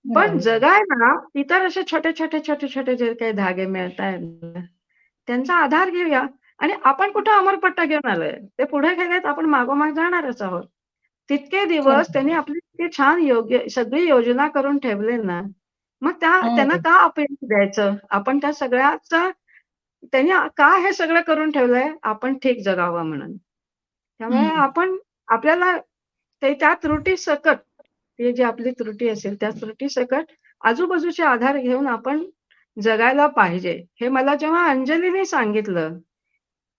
Speaker 3: पण
Speaker 1: राहू दे.
Speaker 3: जगायला इतर असे छोटे-छोटे, छोटे-छोटे जे काही धागे मिळतायत ना, त्यांचा आधार घेऊया आणि आपण कुठे अमरपट्टा घेऊन आलोय. ते पुढे गेलेत, आपण मागोमाग जाणारच आहोत. तितके
Speaker 1: खरं
Speaker 3: दिवस
Speaker 1: आहे.
Speaker 3: त्यांनी आपली इतकी छान योग्य सगळी योजना करून ठेवले ना, मग त्यांना
Speaker 1: हो.
Speaker 3: का अपयश द्यायचं? आपण त्या सगळ्याचा त्यांनी का हे सगळं करून ठेवलंय? आपण ठीक जगावं म्हणून. त्यामुळे
Speaker 1: हं.
Speaker 3: आपल्याला ते त्या त्रुटी सकट, ती जी आपली त्रुटी असेल त्या त्रुटी सकट आजूबाजूचे आधार घेऊन आपण जगायला पाहिजे. हे मला जेव्हा अंजलीने सांगितलं,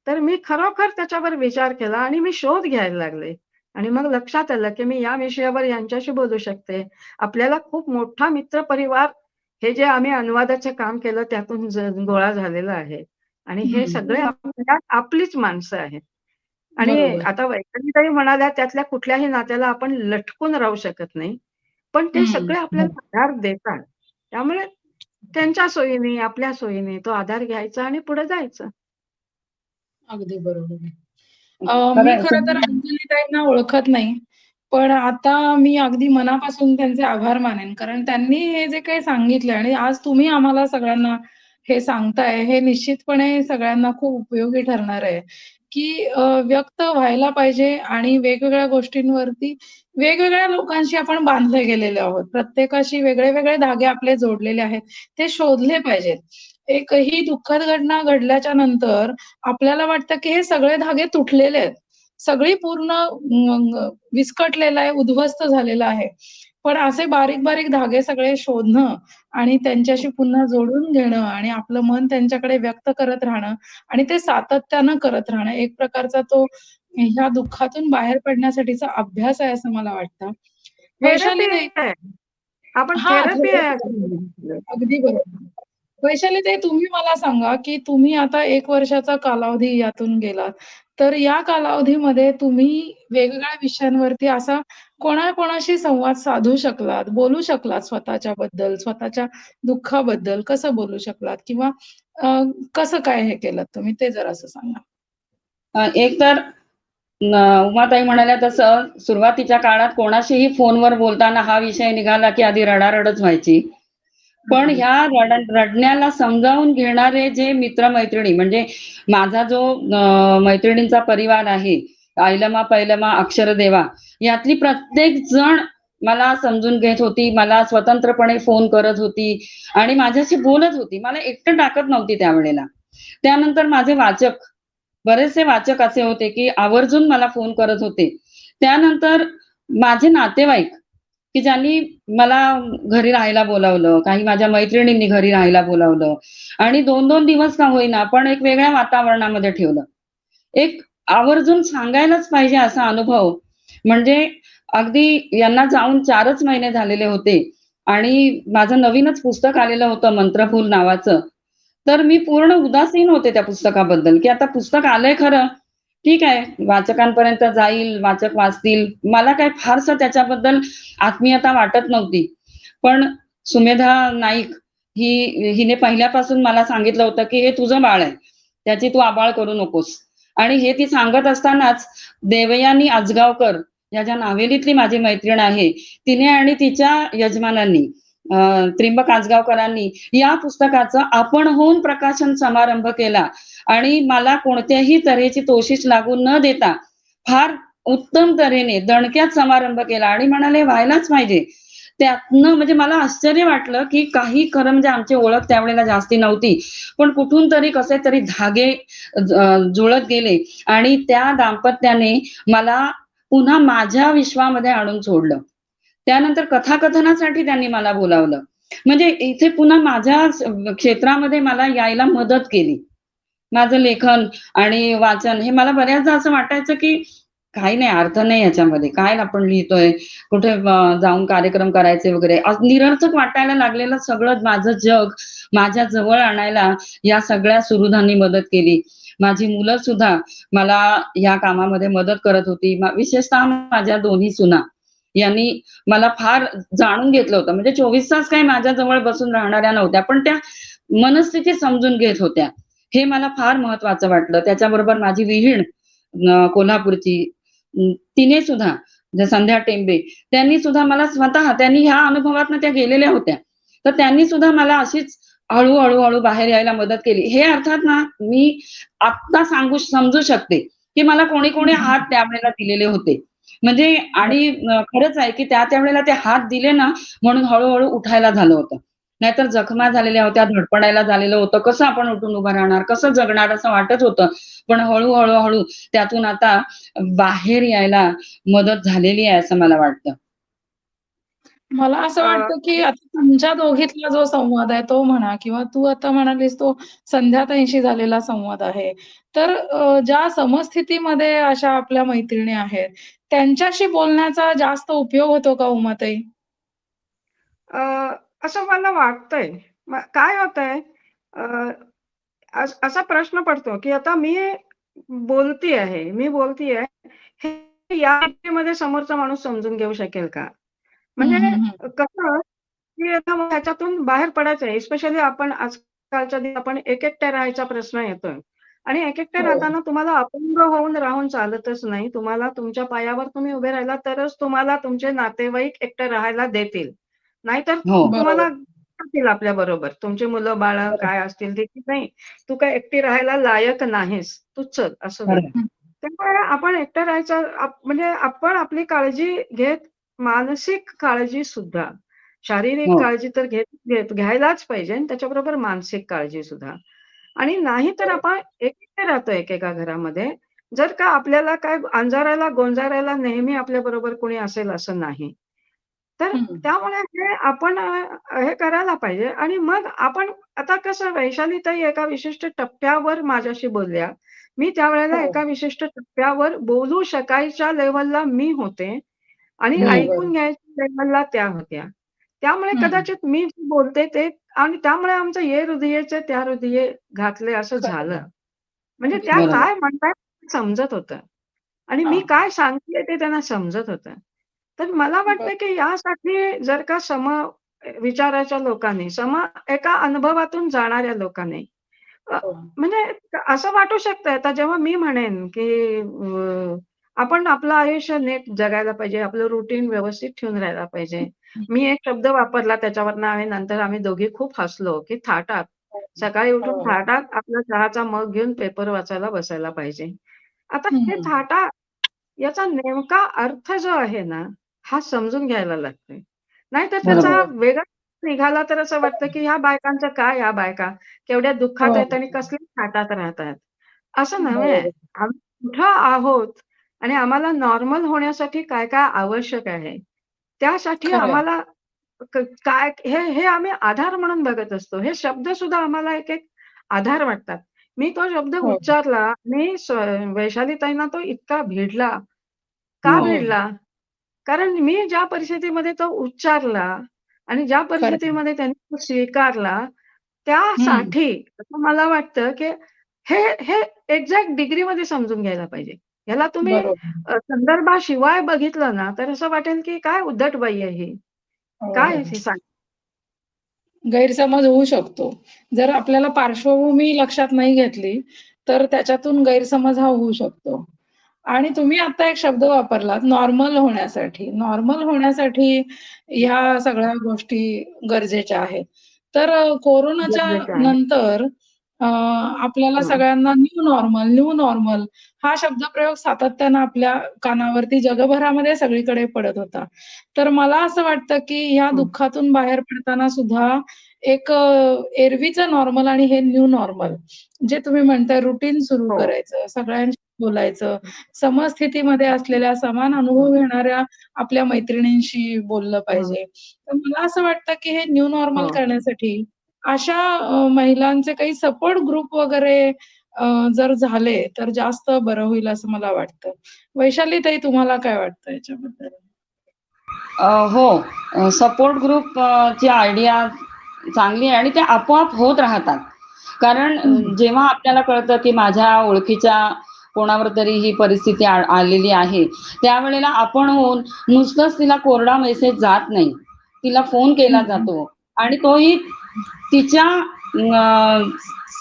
Speaker 3: तर मी खरोखर त्याच्यावर विचार केला आणि मी शोध घ्यायला लागले. आणि मग लक्षात आलं, की मी या विषयावर यांच्याशी बोलू शकते. आपल्याला खूप मोठा मित्रपरिवार हे जे आम्ही अनुवादाचं काम केलं त्यातून गोळा झालेला आहे. आणि हे
Speaker 1: हं.
Speaker 3: सगळे आपल्यात आपलीच माणसं आहेत. आणि
Speaker 1: बरोबर.
Speaker 3: आता वैष्णवीताई म्हणाल्या त्यातल्या कुठल्याही नात्याला आपण लटकून राहू शकत नाही. पण ते
Speaker 1: हं.
Speaker 3: सगळे आपल्याला आधार देतात. त्यामुळे त्यांच्या सोयीने, आपल्या सोयीने तो आधार घ्यायचा आणि पुढे जायचं.
Speaker 1: अगदी बरोबर आहे.
Speaker 2: खरं
Speaker 1: मी
Speaker 2: आहे.
Speaker 1: खरं तर अंजलीताईंना ओळखत नाही. पण आता मी अगदी मनापासून त्यांचे आभार मानेन. कारण त्यांनी हे जे काही सांगितलं आणि आज तुम्ही आम्हाला सगळ्यांना हे सांगताय, हे निश्चितपणे सगळ्यांना खूप उपयोगी ठरणार आहे, की व्यक्त व्हायला पाहिजे आणि वेगवेगळ्या गोष्टींवरती वेगवेगळ्या लोकांशी आपण बांधले गेलेले आहोत. प्रत्येकाशी वेगळे-वेगळे धागे आपले जोडलेले आहेत. ते शोधले पाहिजेत. एक ही दुःखद घटना घडल्याच्या नंतर आपल्याला वाटतं, की हे सगळे धागे तुटलेले आहेत. सगळी पूर्ण विस्कटलेलं आहे, उद्ध्वस्त झालेलं आहे. पण असे बारीक-बारीक धागे सगळे शोधणं आणि त्यांच्याशी पुन्हा जोडून घेणं आणि आपलं मन त्यांच्याकडे व्यक्त करत राहणं आणि ते सातत्यानं करत राहणं, एक प्रकारचा तो ह्या दुःखातून बाहेर पडण्यासाठीचा अभ्यास आहे असं मला वाटतं.
Speaker 3: थेरपी
Speaker 1: वैशालीताई
Speaker 3: आहे. आपण
Speaker 1: हां,
Speaker 3: थेरपी आहे
Speaker 1: थेरपी
Speaker 3: असं
Speaker 1: आहे.
Speaker 3: म्हटलं.
Speaker 1: अगदी बरोबर. वैशालीताई तुम्ही मला सांगा, की तुम्ही आता 1 वर्षाचा कालावधी यातून गेलात. तर या कालावधीमध्ये तुम्ही वेगवेगळ्या विषयांवरती असा कोणाकोणाशी संवाद साधू शकलात, बोलू शकलात स्वतःच्याबद्दल, स्वतःच्या दुःखाबद्दल कसं बोलू शकलात? किंवा अ, कसं काय हे केलत तुम्ही ते जरासं सांगा?
Speaker 2: एक तर उमाताई म्हणाल्या तसं सुरुवातीच्या काळात कोणाशीही फोनवर बोलताना हा विषय निघाला की आधी रडारडच व्हायची. पण
Speaker 1: हं.
Speaker 2: ह्या रडण्याला समजावून घेणारे जे मित्र-मैत्रिणी म्हणजे माझा जो मैत्रिणींचा परिवार आहे, ऐलमा, पैलमा, अक्षरदेवा यातली प्रत्येक जण मला समजून घेत होती. मला स्वतंत्रपणे फोन करत होती आणि माझ्याशी बोलत होती. मला एकटं टाकत नव्हती त्यावेळेला. त्यानंतर माझे वाचक, बरेचसे वाचक असे होते, की आवर्जून मला फोन करत होते. त्यानंतर माझे नातेवाईक, की ज्यांनी मला घरी राहायला बोलावलं, काही माझ्या मैत्रिणींनी घरी राहायला बोलावलं आणि 2-2 दिवस का होईना, पण एक वेगळ्या वातावरणामध्ये ठेवलं. एक आवर्जून सांगायलाच पाहिजे असा अनुभव म्हणजे अगदी यांना जाऊन 4च महिने झालेले होते आणि माझं नवीनच पुस्तक आलेलं होतं मंत्रफूल नावाचं. तर मी पूर्ण उदासीन होते त्या पुस्तकाबद्दल, की आता पुस्तक आलंय खरं, ठीक आहे, वाचकांपर्यंत जाईल, वाचक वाचतील. मला काही फारसं त्याच्याबद्दल आत्मीयता वाटत नव्हती. पण सुमेधा नाईक हिने पहिल्यापासून मला सांगितलं होतं, की "हे तुझं बाळ आहे. त्याची तू आबाळ करू नकोस." आणि हे ती सांगत असतानाच देवयानी आजगावकर या ज्या नाव्हेलीतली माझी मैत्रीण आहे, तिने आणि तिच्या यजमानांनी अ, त्र्यंबक आजगावकरांनी या पुस्तकाचं आपण होऊन प्रकाशन समारंभ केला आणि मला कोणत्याही तऱ्हेची तोशिष लागू न देता फार उत्तम तऱ्हेने दणक्यात समारंभ केला आणि म्हणाले व्हायलाच पाहिजे. त्यातनं म्हणजे मला आश्चर्य वाटलं, की काही खरं म्हणजे आमची ओळख त्यावेळेला जास्ती नव्हती. पण कुठून तरी कसे तरी धागे जुळत गेले आणि त्या दाम्पत्याने मला पुन्हा माझ्या विश्वामध्ये आणून सोडलं. त्यानंतर कथाकथनासाठी त्यांनी मला बोलावलं. म्हणजे इथे पुन्हा माझ्या क्षेत्रामध्ये मला यायला मदत केली. माझं लेखन आणि वाचन हे मला बऱ्याचदा असं वाटायचं, की काही नाही, अर्थ नाही ह्याच्यामध्ये. काय आपण लिहितोय, कुठे जाऊन कार्यक्रम करायचे वगैरे. निरर्थक वाटायला लागलेलं सगळं माझं जग माझ्या जवळ आणायला या सगळ्या सुहृदांनी मदत केली. माझी मुलं सुद्धा मला या कामामध्ये मदत करत होती. विशेषतः माझ्या दोन्ही सुना यांनी मला फार जाणून घेतलं होतं. म्हणजे 24 तास काही माझ्या जवळ बसून राहणाऱ्या नव्हत्या, पण त्या मनस्थिती समजून घेत होत्या. हे मला फार महत्वाचं वाटलं. त्याच्याबरोबर माझी विहीण कोल्हापूरची तिने सुद्धा संध्या टेंबे त्यांनी सुद्धा मला स्वतः त्यांनी ह्या अनुभवातनं त्या गेलेल्या होत्या. तर त्यांनी सुद्धा मला अशीच हळू बाहेर यायला मदत केली. हे अर्थात ना मी आत्ता समजू शकते, की मला कोणी-कोणी हात त्यावेळेला दिलेले होते. म्हणजे आणि खरंच आहे, की त्या त्यावेळेला ते हात दिले ना म्हणून हळू उठायला झालं होतं. नाहीतर जखमा झालेल्या होत्या, धडपडायला झालेलं होतं. कसं आपण उठून उभं राहणार, कसं जगणार असं वाटत होतं. पण हळू त्यातून आता बाहेर यायला मदत झालेली आहे असं मला वाटतं.
Speaker 1: मला असं
Speaker 3: अ,
Speaker 1: वाटतं, की आता तुमच्या दोघीतला जो संवाद आहे तो म्हणा किंवा तू आता म्हणालीस तो संध्याताईंशी झालेला संवाद आहे. तर ज्या समस्थितीमध्ये अशा आपल्या मैत्रिणी आहेत, त्यांच्याशी बोलण्याचा जास्त उपयोग होतो का उमाताई?
Speaker 3: अ, असं मला वाटतंय. काय होतंय असा प्रश्न पडतो, की आता मी बोलतीये, हे या व्यक्तीमध्ये समोरचा माणूस समजून घेऊ शकेल का?
Speaker 1: हं,
Speaker 3: म्हणजे
Speaker 1: हं, हं.
Speaker 3: कसं, की आता मग ह्याच्यातून बाहेर पडायचं आहे. स्पेशली आपण आजकालच्या दिवसात आपण एकटे राहायचा प्रश्न येतोय आणि एकटे
Speaker 1: हो.
Speaker 3: राहताना तुम्हाला अपंग होऊन राहून चालतच नाही. तुम्हाला तुमच्या पायावर तुम्ही उभे राहिला तरच तुम्हाला तुमचे नातेवाईक एकटं राहायला देतील. नाहीतर
Speaker 2: हो.
Speaker 1: बरोबर,
Speaker 3: तुम्हाला जातील आपल्याबरोबर. तुमची मुलं-बाळं
Speaker 1: बरोबर.
Speaker 3: काय असतील ते, की नाही, तू काय एकटी राहायला लायक नाहीस. तू चल, असं होईल.
Speaker 2: खरं
Speaker 1: हं.
Speaker 3: त्यामुळे आपण एकटं राहायचं म्हणजे आपण आपली काळजी घेत, मानसिक काळजी सुद्धा. शारीरिक
Speaker 2: हो.
Speaker 3: काळजी तर घ्यायलाच पाहिजे आणि त्याच्याबरोबर मानसिक काळजी सुद्धा. आणि नाही तर
Speaker 1: बरोबर.
Speaker 3: आपण एकटे राहतो एकेका घरामध्ये. जर का आपल्याला काय अंजारायला, गोंजारायला नेहमी आपल्याबरोबर कोणी असेल असं नाही. तर
Speaker 1: हं.
Speaker 3: त्यामुळे हे आपण हे करायला पाहिजे आणि मग आपण आता कसं वैशालीताई एका विशिष्ट टप्प्यावर माझ्याशी बोलल्या. मी त्यावेळेला
Speaker 1: हो.
Speaker 3: एका विशिष्ट टप्प्यावर बोलू शकायच्या लेव्हलला मी होते आणि
Speaker 1: बरोबर.
Speaker 3: ऐकून घ्यायच्या लेव्हलला त्या होत्या. त्यामुळे
Speaker 1: हं.
Speaker 3: कदाचित मी जे बोलते ते आणि त्यामुळे आमचं ये हृदयेचे त्या हृदये घातले असं
Speaker 1: खरं आहे.
Speaker 3: झालं. म्हणजे त्या
Speaker 1: अगदी
Speaker 2: बरोबर.
Speaker 3: काय म्हणतायत समजत होतं आणि मी
Speaker 1: हां.
Speaker 3: काय सांगतेय ते त्यांना समजत होतं. तर मला
Speaker 1: बरं.
Speaker 3: वाटतं की यासाठी जर का विचाराच्या लोकांनी, एका अनुभवातून जाणाऱ्या लोकांनी अ,
Speaker 1: हो.
Speaker 3: म्हणजे असं वाटू शकतं आता जेव्हा मी म्हणेन की आपण आपलं आयुष्य नीट जगायला पाहिजे, आपलं रुटीन व्यवस्थित ठेवून राहायला पाहिजे.
Speaker 1: हं.
Speaker 3: मी एक शब्द वापरला त्याच्यावरनं आणि नंतर आम्ही दोघी खूप हसलो, की थाटात.
Speaker 1: हो,
Speaker 3: सकाळी
Speaker 1: हो,
Speaker 3: उठून
Speaker 1: हो.
Speaker 3: थाटात आपला चहाचा मग घेऊन पेपर वाचायला बसायला पाहिजे. आता
Speaker 1: हं,
Speaker 3: हे
Speaker 1: हं.
Speaker 3: थाटा याचा नेमका अर्थ जो आहे ना, हा समजून घ्यायला लागतोय. नाहीतर त्याचा
Speaker 2: बरोबर.
Speaker 1: हो.
Speaker 3: वेगळा निघाला तर असं वाटतं, की ह्या बायकांचं काय ह्या बायका केवढ्या दुःखात
Speaker 1: हो,
Speaker 3: आहेत आणि कसल्या थाटात राहतायत. असं नव्हे.
Speaker 1: बरोबर.
Speaker 3: आम्ही कुठं आहोत आणि आम्हाला नॉर्मल होण्यासाठी काय-काय आवश्यक आहे. त्यासाठी
Speaker 1: खरं आहे.
Speaker 3: आम्हाला काय हे हे आम्ही आधार म्हणून बघत असतो. हे शब्द सुद्धा आम्हाला एक-एक आधार वाटतात. मी तो शब्द
Speaker 1: हो,
Speaker 3: उच्चारला आणि वैशालीताईंना तो इतका भिडला. का
Speaker 2: हो.
Speaker 1: हो.
Speaker 3: भिडला? कारण मी ज्या परिस्थितीमध्ये तो उच्चारला आणि ज्या
Speaker 1: खरं आहे.
Speaker 3: परिस्थितीमध्ये त्यांनी तो स्वीकारला,
Speaker 1: हं.
Speaker 3: त्यासाठी असं मला वाटतं, की हे हे एक्झॅक्ट डिग्रीमध्ये समजून घ्यायला पाहिजे. ह्याला तुम्ही
Speaker 1: बरोबर.
Speaker 3: संदर्भाशिवाय बघितलं ना, तर असं वाटेल, की काय उद्धट बाई आहे ही.
Speaker 1: हो,
Speaker 3: काय
Speaker 1: हो.
Speaker 3: ही सांग
Speaker 1: गैरसमज होऊ शकतो. जर आपल्याला पार्श्वभूमी लक्षात नाही घेतली, तर त्याच्यातून गैरसमज हा होऊ शकतो. आणि तुम्ही आता एक शब्द वापरलात नॉर्मल होण्यासाठी. नॉर्मल होण्यासाठी ह्या सगळ्या गोष्टी गरजेच्या आहेत. तर कोरोनाच्या
Speaker 3: गरजेचं आहे.
Speaker 1: नंतर आपल्याला
Speaker 3: हं.
Speaker 1: सगळ्यांना न्यू नॉर्मल हा शब्दप्रयोग सातत्यानं आपल्या कानावरती जगभरामध्ये सगळीकडे पडत होता. तर मला असं वाटतं, की ह्या
Speaker 3: हं.
Speaker 1: दुःखातून बाहेर पडताना सुद्धा एक एरवीचं नॉर्मल आणि हे न्यू नॉर्मल जे तुम्ही म्हणताय रुटीन सुरू
Speaker 3: हो.
Speaker 1: करायचं, सगळ्यांशी बोलायचं, समस्थितीमध्ये असलेल्या समान अनुभव घेणाऱ्या आपल्या मैत्रिणींशी बोललं
Speaker 3: हं.
Speaker 1: पाहिजे. तर मला असं वाटतं, की हे न्यू नॉर्मल
Speaker 3: हो.
Speaker 1: करण्यासाठी अशा महिलांचे काही सपोर्ट ग्रुप वगैरे जर झाले, तर जास्त बरं होईल असं मला वाटतं. वैशाली ताई तुम्हाला काय वाटतं याच्याबद्दल?
Speaker 2: हो. सपोर्ट ग्रुप ची आयडिया चांगली आहे आणि ते आपोआप होत राहतात. कारण
Speaker 1: हं,
Speaker 2: जेव्हा आपल्याला कळतं, की माझ्या ओळखीच्या कोणावर तरी ही परिस्थिती आलेली आहे, त्यावेळेला आपण होऊन नुसतंच तिला कोरडा मेसेज जात नाही. तिला फोन केला
Speaker 1: हं, हं.
Speaker 2: जातो आणि तोही तिच्या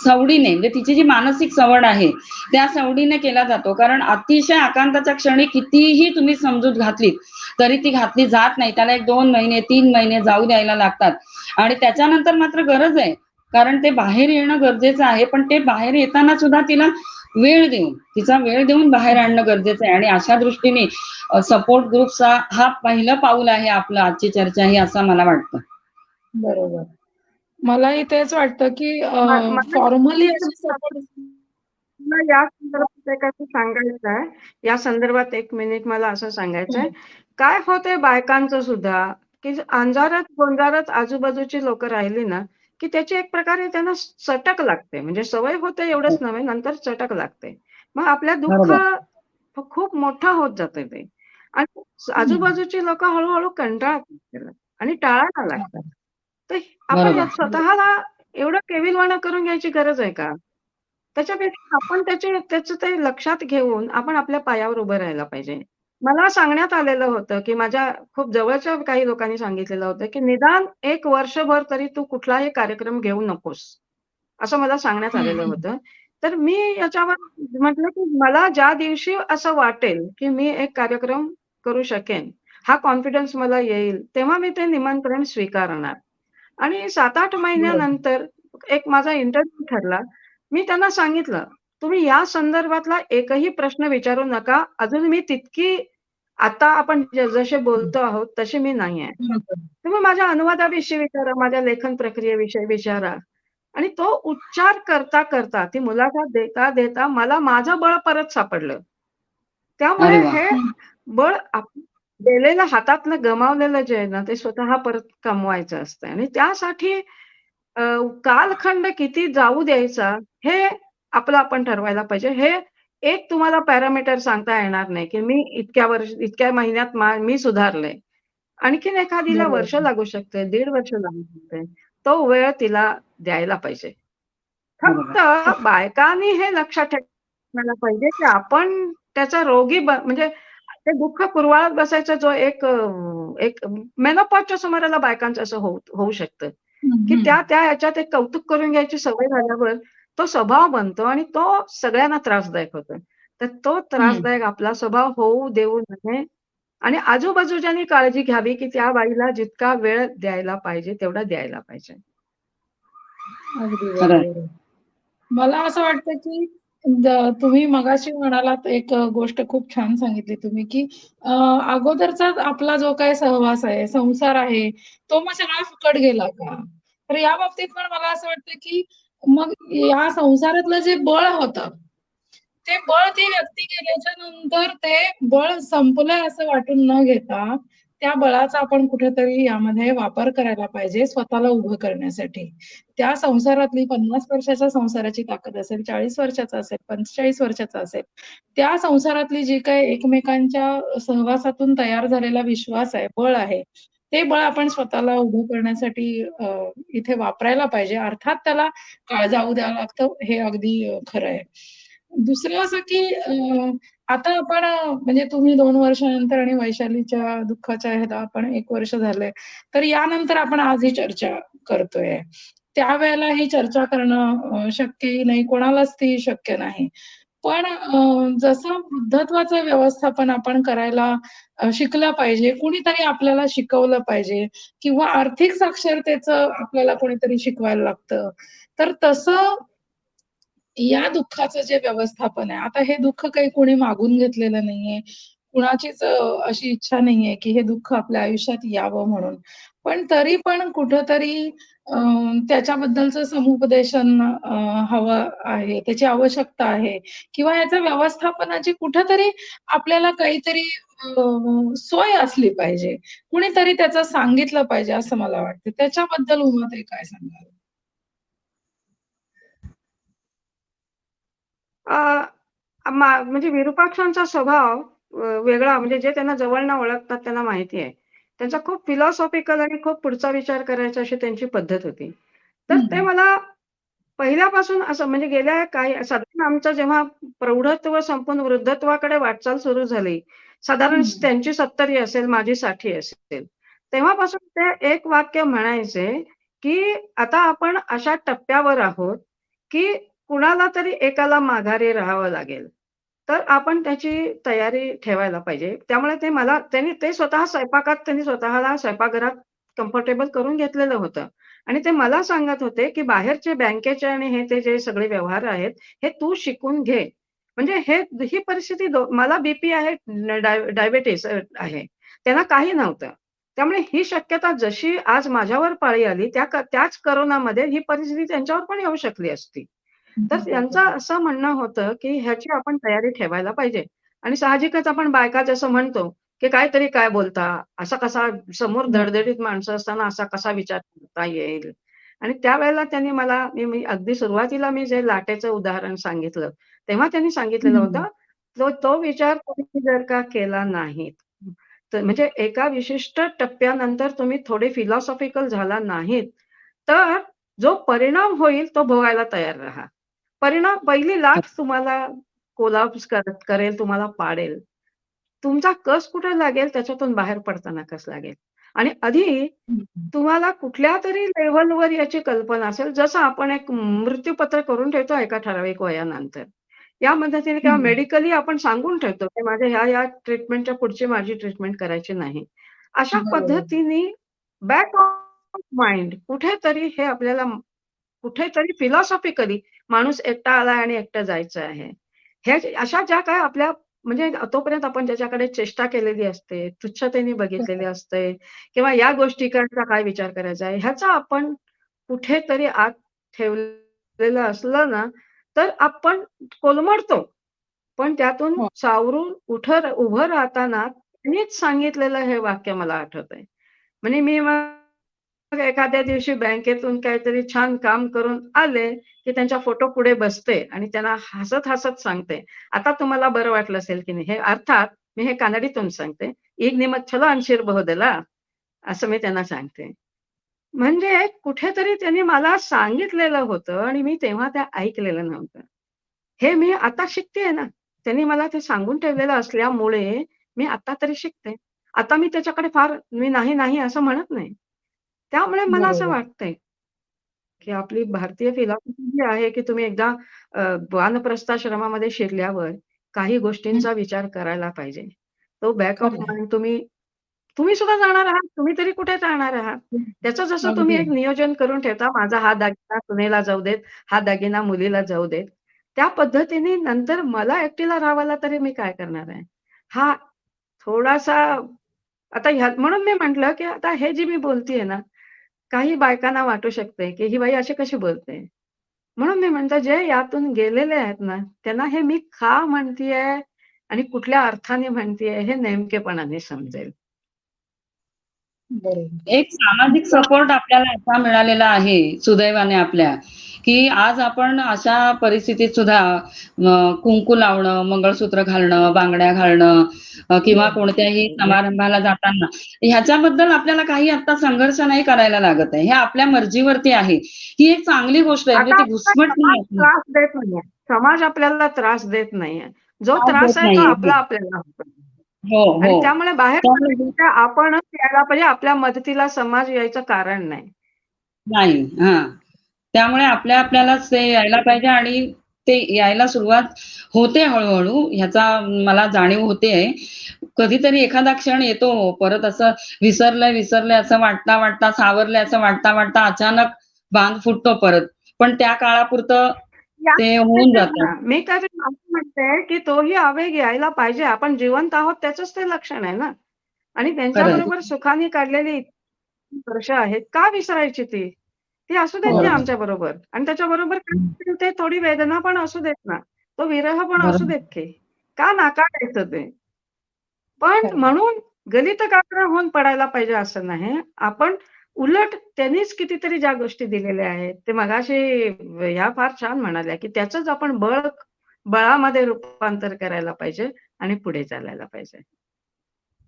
Speaker 2: सवडीने म्हणजे तिची जी मानसिक सवड आहे, त्या सवडीने केला जातो. कारण अतिशय आकांताच्या क्षणी कितीही तुम्ही समजूत घातलीत, तरी ती घातली जात नाही. त्याला 1-2 महिने, 3 महिने जाऊ द्यायला लागतात आणि त्याच्यानंतर मात्र गरज आहे. कारण ते बाहेर येणं गरजेचं आहे. पण ते बाहेर येताना सुद्धा तिला तिचा वेळ देऊन बाहेर आणणं गरजेचं आहे आणि अशा दृष्टीने सपोर्ट ग्रुप्सचा हा पहिलं पाऊल आहे आपलं आजची चर्चा ही असं मला वाटतं.
Speaker 1: बरोबर. मलाही तेच वाटतं, की
Speaker 3: मला
Speaker 1: फॉर्मली असे सपोर्ट
Speaker 3: मला या संदर्भात एक असं सांगायचं आहे. या संदर्भात 1 मिनिट मला असं सांगायचं आहे. काय होतंय बायकांचं सुद्धा, की अंधारात-गोंधारात आजूबाजूची लोकं राहिली ना, की त्याची एक प्रकारे त्यांना चटक लागते. म्हणजे सवय होते एवढंच नव्हे, नंतर चटक लागते. मग आपल्या दुःख
Speaker 2: बरोबर.
Speaker 3: खूप मोठं होत जातं ते. आणि आजूबाजूची लोकं हळू कंटाळतात त्याला आणि टाळायला लागतात. तर आपण
Speaker 2: बरोबर.
Speaker 3: स्वतःला एवढं केविलवाणं करून घ्यायची गरज आहे का? त्याच्यापेक्षा आपण त्याचं ते लक्षात घेऊन आपण आपल्या पायावर उभं राहायला पाहिजे. मला सांगण्यात आलेलं होतं, की माझ्या खूप जवळच्या काही लोकांनी सांगितलेलं होतं, की "निदान 1 वर्षभर तरी तू कुठलाही कार्यक्रम घेऊ नकोस." असं मला सांगण्यात
Speaker 1: हं,
Speaker 3: आलेलं
Speaker 1: हं.
Speaker 3: होतं. तर मी याच्यावर म्हटलं, की मला ज्या दिवशी असं वाटेल, की मी एक कार्यक्रम करू शकेन, हा कॉन्फिडन्स मला येईल, तेव्हा मी ते निमंत्रण स्वीकारणार. आणि 7-8
Speaker 1: बरोबर.
Speaker 3: महिन्यानंतर एक माझा इंटरव्ह्यू ठरला. मी त्यांना सांगितलं, "तुम्ही या संदर्भातला एकही प्रश्न विचारू नका. अजून मी तितकी आता आपण जसे बोलतो आहोत तशी मी नाही आहे.
Speaker 1: बरोबर.
Speaker 3: तुम्ही माझ्या अनुवादाविषयी विचारा, माझ्या लेखन प्रक्रियेविषयी विचारा." आणि तो उच्चार करता ती मुलाखत देता मला माझं बळ परत सापडलं. त्यामुळे
Speaker 2: अरे वाह!
Speaker 3: हे
Speaker 1: हं.
Speaker 3: बळ गेलेलं हातातनं गमावलेलं जे आहे ना, ते स्वतः परत कमवायचं असतं आणि त्यासाठी अ, कालखंड किती जाऊ द्यायचा, हे आपलं आपण ठरवायला पाहिजे. हे एक तुम्हाला पॅरामीटर सांगता येणार नाही, की मी इतक्या महिन्यात मी सुधारले. आणखीन एखादीला वर्ष
Speaker 1: बरोबर.
Speaker 3: लागू शकते, 1.5 वर्ष लागू शकते. तो वेळ तिला द्यायला पाहिजे. फक्त
Speaker 2: बरोबर.
Speaker 3: बायकांनी हे लक्षात ठेवायला पाहिजे, की आपण त्याचा रोगी म्हणजे ते दुःख कुरवाळत बसायचा जो एक मेनोपॉजच्या सुमाराला बायकांचं असं होऊ होऊ शकतं,
Speaker 1: हं,
Speaker 3: की
Speaker 1: हं.
Speaker 3: त्या ह्याच्यात एक कौतुक करून घ्यायची सवय झाल्यावर तो स्वभाव बनतो आणि तो सगळ्यांना त्रासदायक होतो. तर तो
Speaker 1: हं.
Speaker 3: त्रासदायक आपला स्वभाव होऊ देऊ नये आणि आजूबाजूच्यांनी काळजी घ्यावी, की त्या बाईला जितका वेळ द्यायला पाहिजे, तेवढा द्यायला पाहिजे.
Speaker 1: अगदी
Speaker 2: खरं आहे.
Speaker 1: बरोबर आहे. मला असं वाटतं, की द तुम्ही मगाशी म्हणालात एक गोष्ट खूप छान सांगितली तुम्ही, की अ, अगोदरचा आपला जो काही सहवास आहे, संसार आहे, तो मग सगळा फुकट गेला का? तर या बाबतीत पण मला असं वाटतं, की मग या संसारातलं जे बळ होतं, ते बळ ती व्यक्ती गेल्याच्या नंतर ते बळ संपलंय असं वाटून न घेता, त्या बळाचा आपण कुठेतरी यामध्ये वापर करायला पाहिजे स्वतःला उभं करण्यासाठी. त्या संसारातली 50 वर्षाच्या संसाराची ताकद असेल, 40 वर्षाचा असेल, 45 वर्षाचा असेल, त्या संसारातली जी काही एकमेकांच्या सहवासातून तयार झालेला विश्वास आहे, बळ आहे, ते बळ आपण स्वतःला उभं करण्यासाठी इथे वापरायला पाहिजे. अर्थात त्याला काळजावू द्यावं लागतं, हे अगदी खरं आहे. दुसरं असं की आता आपण म्हणजे तुम्ही 2 वर्षानंतर आणि वैशालीच्या दुःखाच्या ह्याला आपण 1 वर्ष झालंय. तर यानंतर आपण आज ही चर्चा करतोय. त्यावेळेला ही चर्चा करणं शक्यही नाही, कोणालाच ती शक्य नाही. पण जसं वृद्धत्वाचं व्यवस्थापन आपण करायला शिकलं पाहिजे, कुणीतरी आपल्याला शिकवलं पाहिजे किंवा आर्थिक साक्षरतेचं आपल्याला कोणीतरी शिकवायला लागतं. तर तसं या दुःखाचं जे व्यवस्थापन आहे, आता हे दुःख काही कोणी मागून घेतलेलं नाहीये. कुणाचीच अशी इच्छा नाहीये, की हे दुःख आपल्या आयुष्यात यावं म्हणून. पण तरी पण कुठेतरी अ, त्याच्याबद्दलचं समुपदेशन हवं आहे, त्याची आवश्यकता आहे किंवा याच्या व्यवस्थापनाची कुठेतरी आपल्याला काहीतरी सोय असली पाहिजे. कुणीतरी त्याचं सांगितलं पाहिजे असं मला वाटतं. त्याच्याबद्दल उमाताई काय सांगाल?
Speaker 3: म्हणजे विरूपाक्षांचा स्वभाव वेगळा म्हणजे जे त्यांना जवळनं ओळखतात त्यांना माहिती आहे. त्यांचा खूप फिलॉसॉफिकल आणि खूप पुढचा विचार करायचा अशी त्यांची पद्धत होती. तर ते
Speaker 1: हं,
Speaker 3: मला पहिल्यापासून असं म्हणजे गेल्या काही साधारण आमचं जेव्हा प्रौढत्व संपून वृद्धत्वाकडे वाटचाल सुरू झाली, साधारण
Speaker 1: हं.
Speaker 3: त्यांची 70 असेल, माझी 60 असेल. तेव्हापासून ते एक वाक्य म्हणायचे, की आता आपण अशा टप्प्यावर आहोत, की कुणाला तरी एकाला माघारी राहावं लागेल. तर आपण त्याची तयारी ठेवायला पाहिजे. त्यामुळे ते स्वतः त्यांनी स्वतःला स्वयंपाकघरात कम्फर्टेबल करून घेतलेलं होतं. आणि ते मला सांगत होते, की बाहेरचे बँकेचे आणि हे ते जे सगळे व्यवहार आहेत, हे तू शिकून घे. म्हणजे ही परिस्थिती मला बीपी आहे, डायबिटीज आहे. त्यांना काही नव्हतं. त्यामुळे ही शक्यता जशी आज माझ्यावर पाळी आली त्याच कोरोनामध्ये ही परिस्थिती त्यांच्यावर पण येऊ शकली असती. तर त्यांचं असं म्हणणं होतं, की ह्याची आपण तयारी ठेवायला पाहिजे आणि साहजिकच आपण बायका जसं म्हणतो, की काहीतरी काय बोलता? असा कसा समोर धडधडीत माणसं असताना असा कसा विचार करता येईल? आणि त्यावेळेला त्यांनी मला मी मी अगदी सुरुवातीला मी जे लाटेचं उदाहरण सांगितलं, तेव्हा त्यांनी सांगितलेलं होतं, तो तो विचार तुम्ही जर का केला नाहीत, तर म्हणजे एका विशिष्ट टप्प्यानंतर तुम्ही थोडे फिलॉसॉफिकल झाला नाहीत, तर जो परिणाम होईल तो भोगायला तयार राहा. परिणाम पहिली लाट तुम्हाला कोलॅप्स करेल, तुम्हाला पाडेल. तुमचा कस कुठे लागेल त्याच्यातून बाहेर पडताना कस लागेल. आणि आधी तुम्हाला कुठल्यातरी लेव्हलवर याची कल्पना असेल, जसं आपण एक मृत्यूपत्र करून ठेवतो एका ठराविक वयानंतर. या पद्धतीने किंवा मेडिकली आपण सांगून ठेवतो, की माझ्या ह्या ट्रीटमेंटच्या पुढची माझी ट्रीटमेंट करायची नाही. अशा
Speaker 1: बरोबर.
Speaker 3: पद्धतीने बॅक ऑफ माइंड कुठेतरी हे आपल्याला कुठेतरी फिलॉसॉफिकली माणूस एकटा आलाय आणि एकटं जायचं आहे. हे अशा ज्या काही आपल्या म्हणजे तोपर्यंत आपण ज्याच्याकडे चेष्टा केलेली असते, तुच्छतेने बघितलेली असते किंवा या गोष्टीकडचा काय विचार करायचा आहे, ह्याचा आपण कुठेतरी आत ठेवलेलं असलं ना, तर आपण कोलमडतो. पण त्यातून
Speaker 1: हो.
Speaker 3: सावरून उभं राहताना त्यांनीच सांगितलेलं हे वाक्य मला आठवतंय. म्हणजे मी मग एखाद्या दिवशी बँकेतून काहीतरी छान काम करून आले, की त्यांच्या फोटो पुढे बसते आणि त्यांना हसत-हसत सांगते, "आता तुम्हाला बरं वाटलं असेल की नाही?" हे अर्थात मी हे कानडीतून सांगते. "ಈಗ ನಿಮಗೆ ಚಲೋ ಅನ್ಸಿರಬಹುದಲ್ಲ?" असं मी त्यांना सांगते. म्हणजे कुठेतरी त्यांनी मला सांगितलेलं होतं आणि मी तेव्हा ते ऐकलेलं नव्हतं. हे मी आता शिकतेय ना. त्यांनी मला ते सांगून ठेवलेलं असल्यामुळे मी आता तरी शिकते. आता मी त्याच्याकडे फार मी नाही, नाही असं म्हणत नाही. त्यामुळे मला असं
Speaker 1: बरोबर.
Speaker 3: वाटतंय, की आपली भारतीय फिलॉसॉफी जी आहे, की तुम्ही एकदा वानप्रस्थाश्रमामध्ये शिरल्यावर काही
Speaker 1: हं.
Speaker 3: गोष्टींचा विचार करायला पाहिजे. तो बॅक ऑफ
Speaker 1: खरं आहे.
Speaker 3: माइंड तुम्ही तुम्ही सुद्धा जाणार आहात. तुम्ही तरी कुठे जाणार आहात? त्याचं जसं तुम्ही
Speaker 1: अगदी.
Speaker 3: एक नियोजन करून ठेवता, माझा हा दागिना सुनेला जाऊ देत, हा दागिना मुलीला जाऊ देत. त्या पद्धतीने नंतर मला एकटीला राहावला तरी मी काय करणार आहे? हा थोडासा आता म्हणून मी म्हटलं, की आता हे जी मी बोलतीये ना, काही बायकांना वाटू शकते, की ही बाई अशी कशी बोलते? म्हणून मी म्हणते जे यातून गेलेले आहेत ना, त्यांना हे मी का म्हणतीये आणि कुठल्या अर्थाने म्हणतीये हे नेमकेपणाने समजेल.
Speaker 1: बरोबर.
Speaker 2: एक सामाजिक सपोर्ट आपल्याला असा मिळालेला आहे सुदैवाने आपल्या, की आज आपण अशा परिस्थितीत सुद्धा कुंकू लावणं, मंगळसूत्र घालणं, बांगड्या घालणं किंवा कोणत्याही समारंभाला जाताना ह्याच्याबद्दल आपल्याला काही आता संघर्ष नाही करायला लागत आहे. हे आपल्या मर्जीवरती आहे. ही एक चांगली गोष्ट आहे. म्हणजे
Speaker 3: आता
Speaker 2: ती
Speaker 3: आपल्याला
Speaker 2: घुसमट
Speaker 3: समाज
Speaker 2: नाही आपली.
Speaker 3: त्रास देत नाहीये. समाज आपल्याला त्रास देत नाहीये. जो
Speaker 2: त्रास
Speaker 3: त्रास
Speaker 2: देत
Speaker 3: आहे तो
Speaker 2: नाहीये.
Speaker 3: आपला आपल्याला होतो.
Speaker 2: हो,
Speaker 3: आणि
Speaker 2: हो.
Speaker 3: त्यामुळे बाहेर
Speaker 2: त्यामुळे
Speaker 3: पडण्यापेक्षा आपणच यायला पाहिजे. आपल्या मदतीला समाज यायचं कारण नाही.
Speaker 2: नाही. हां. त्यामुळे आपल्यालाच ते यायला पाहिजे आणि ते यायला सुरुवात होते हळू-हळू ह्याचा मला जाणीव होतेय. कधीतरी एखादा क्षण येतो हो, परत असं विसरलंय असं वाटता-वाटता, सावरलंय असं वाटता-वाटता अचानक बांध फुटतो परत. पण त्या काळापुरतं
Speaker 3: या
Speaker 2: ते होऊन
Speaker 3: तेच
Speaker 2: जातं.
Speaker 3: ना. मी काय असं म्हणते, की तोही आवेग यायला पाहिजे. आपण जिवंत आहोत त्याचंच ते लक्षण आहे ना. आणि
Speaker 2: खरंय.
Speaker 3: त्यांच्याबरोबर सुखाने काढलेली इतकी वर्ष आहेत, का विसरायची ती? ती असू देत की
Speaker 2: बरोबर.
Speaker 3: आमच्याबरोबर आणि त्याच्याबरोबर काय
Speaker 2: हं.
Speaker 3: असेल ते थोडी वेदना पण असू देत ना. तो विरह पण असू
Speaker 2: बरोबर.
Speaker 3: देत की. का नाकारायचं ते? पण
Speaker 1: खरं आहे.
Speaker 3: म्हणून गलित-गात्र होऊन पडायला पाहिजे असं नाही. आपण उलट त्यांनीच कितीतरी ज्या गोष्टी दिलेल्या आहेत, ते मगाशी ह्या फार छान म्हणाल्या, की त्याचंच आपण बळामध्ये रूपांतर करायला पाहिजे आणि पुढे चालायला पाहिजे.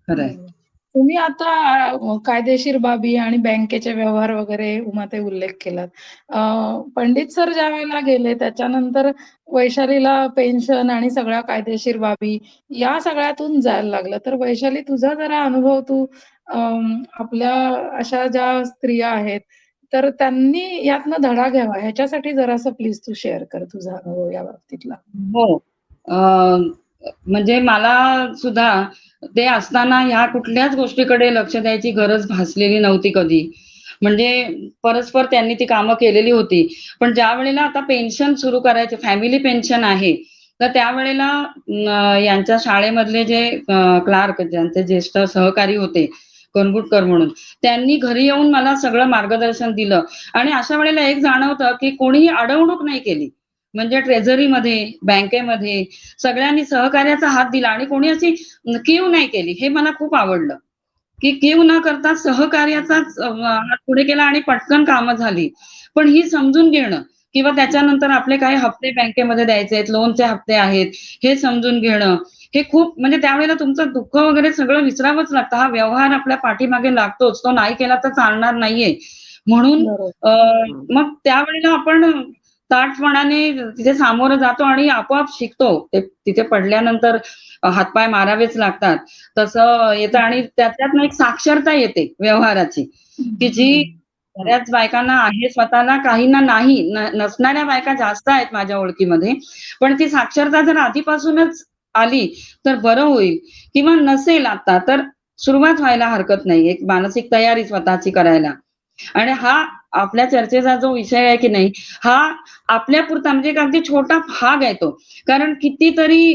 Speaker 2: खरंय.
Speaker 1: बरोबर. तुम्ही आता कायदेशीर बाबी आणि बँकेचे व्यवहार वगैरे उमाताई उल्लेख केलात. पंडित सर ज्यावेळेला गेले त्याच्यानंतर वैशालीला पेन्शन आणि सगळ्या कायदेशीर बाबी या सगळ्यातून जायला लागलं. तर वैशाली तुझा जरा अनुभव तू आपल्या अशा ज्या स्त्रिया आहेत, तर त्यांनी यातनं धडा घ्यावा ह्याच्यासाठी जरासं प्लीज तू शेअर कर तुझा अनुभव या बाबतीतला.
Speaker 2: हो. अ, म्हणजे मला सुद्धा ते असताना ह्या कुठल्याच गोष्टीकडे लक्ष द्यायची गरज भासलेली नव्हती कधी. म्हणजे परस्पर त्यांनी ती कामं केलेली होती. पण ज्यावेळेला आता पेन्शन सुरू करायचे, फॅमिली पेन्शन आहे, तर त्यावेळेला यांच्या शाळेमधले जे क्लार्क ज्यांचे ज्येष्ठ सहकारी होते, कोनगुटकर म्हणून. त्यांनी घरी येऊन मला सगळं मार्गदर्शन दिलं आणि अशा वेळेला एक जाणवतं, की कोणीही अडवणूक नाही केली. म्हणजे ट्रेझरीमध्ये, बँकेमध्ये सगळ्यांनी सहकार्याचा हात दिला आणि कोणी अशी कीव नाही केली. हे मला खूप आवडलं, की कीव न करता सहकार्याचाच हात पुढे केला आणि पटकन कामं झाली. पण ही समजून घेणं किंवा त्याच्यानंतर आपले काही हप्ते बँकेमध्ये द्यायचे आहेत, लोनचे हप्ते आहेत, हे समजून घेणं, हे खूप म्हणजे त्यावेळेला तुमचं दुःख वगैरे सगळं विसरावंच लागतं. हा व्यवहार आपल्या पाठीमागे लागतोच. तो नाही केला तर चालणार नाहीये. म्हणून
Speaker 1: बरोबर.
Speaker 2: मग त्यावेळेला आपण ताठपणाने तिथे सामोरं जातो आणि आपोआप शिकतो. ते तिथे पडल्यानंतर हातपाय मारावेच लागतात. तसं येतं आणि त्याच्यातनं एक साक्षरता येते व्यवहाराची, की जी बऱ्याच बायकांना आहे स्वतःला, काहींना नाही. नसणाऱ्या बायका जास्त आहेत माझ्या ओळखीमध्ये. पण ती साक्षरता जर आधीपासूनच आली तर बरं होईल किंवा नसेल आता तर सुरुवात व्हायला हरकत नाही. एक मानसिक तयारी स्वतःची करायला. आणि हा आपल्या चर्चेचा जो विषय आहे की नाही, हा आपल्यापुरता म्हणजे एक अगदी छोटा भाग आहे तो. कारण कितीतरी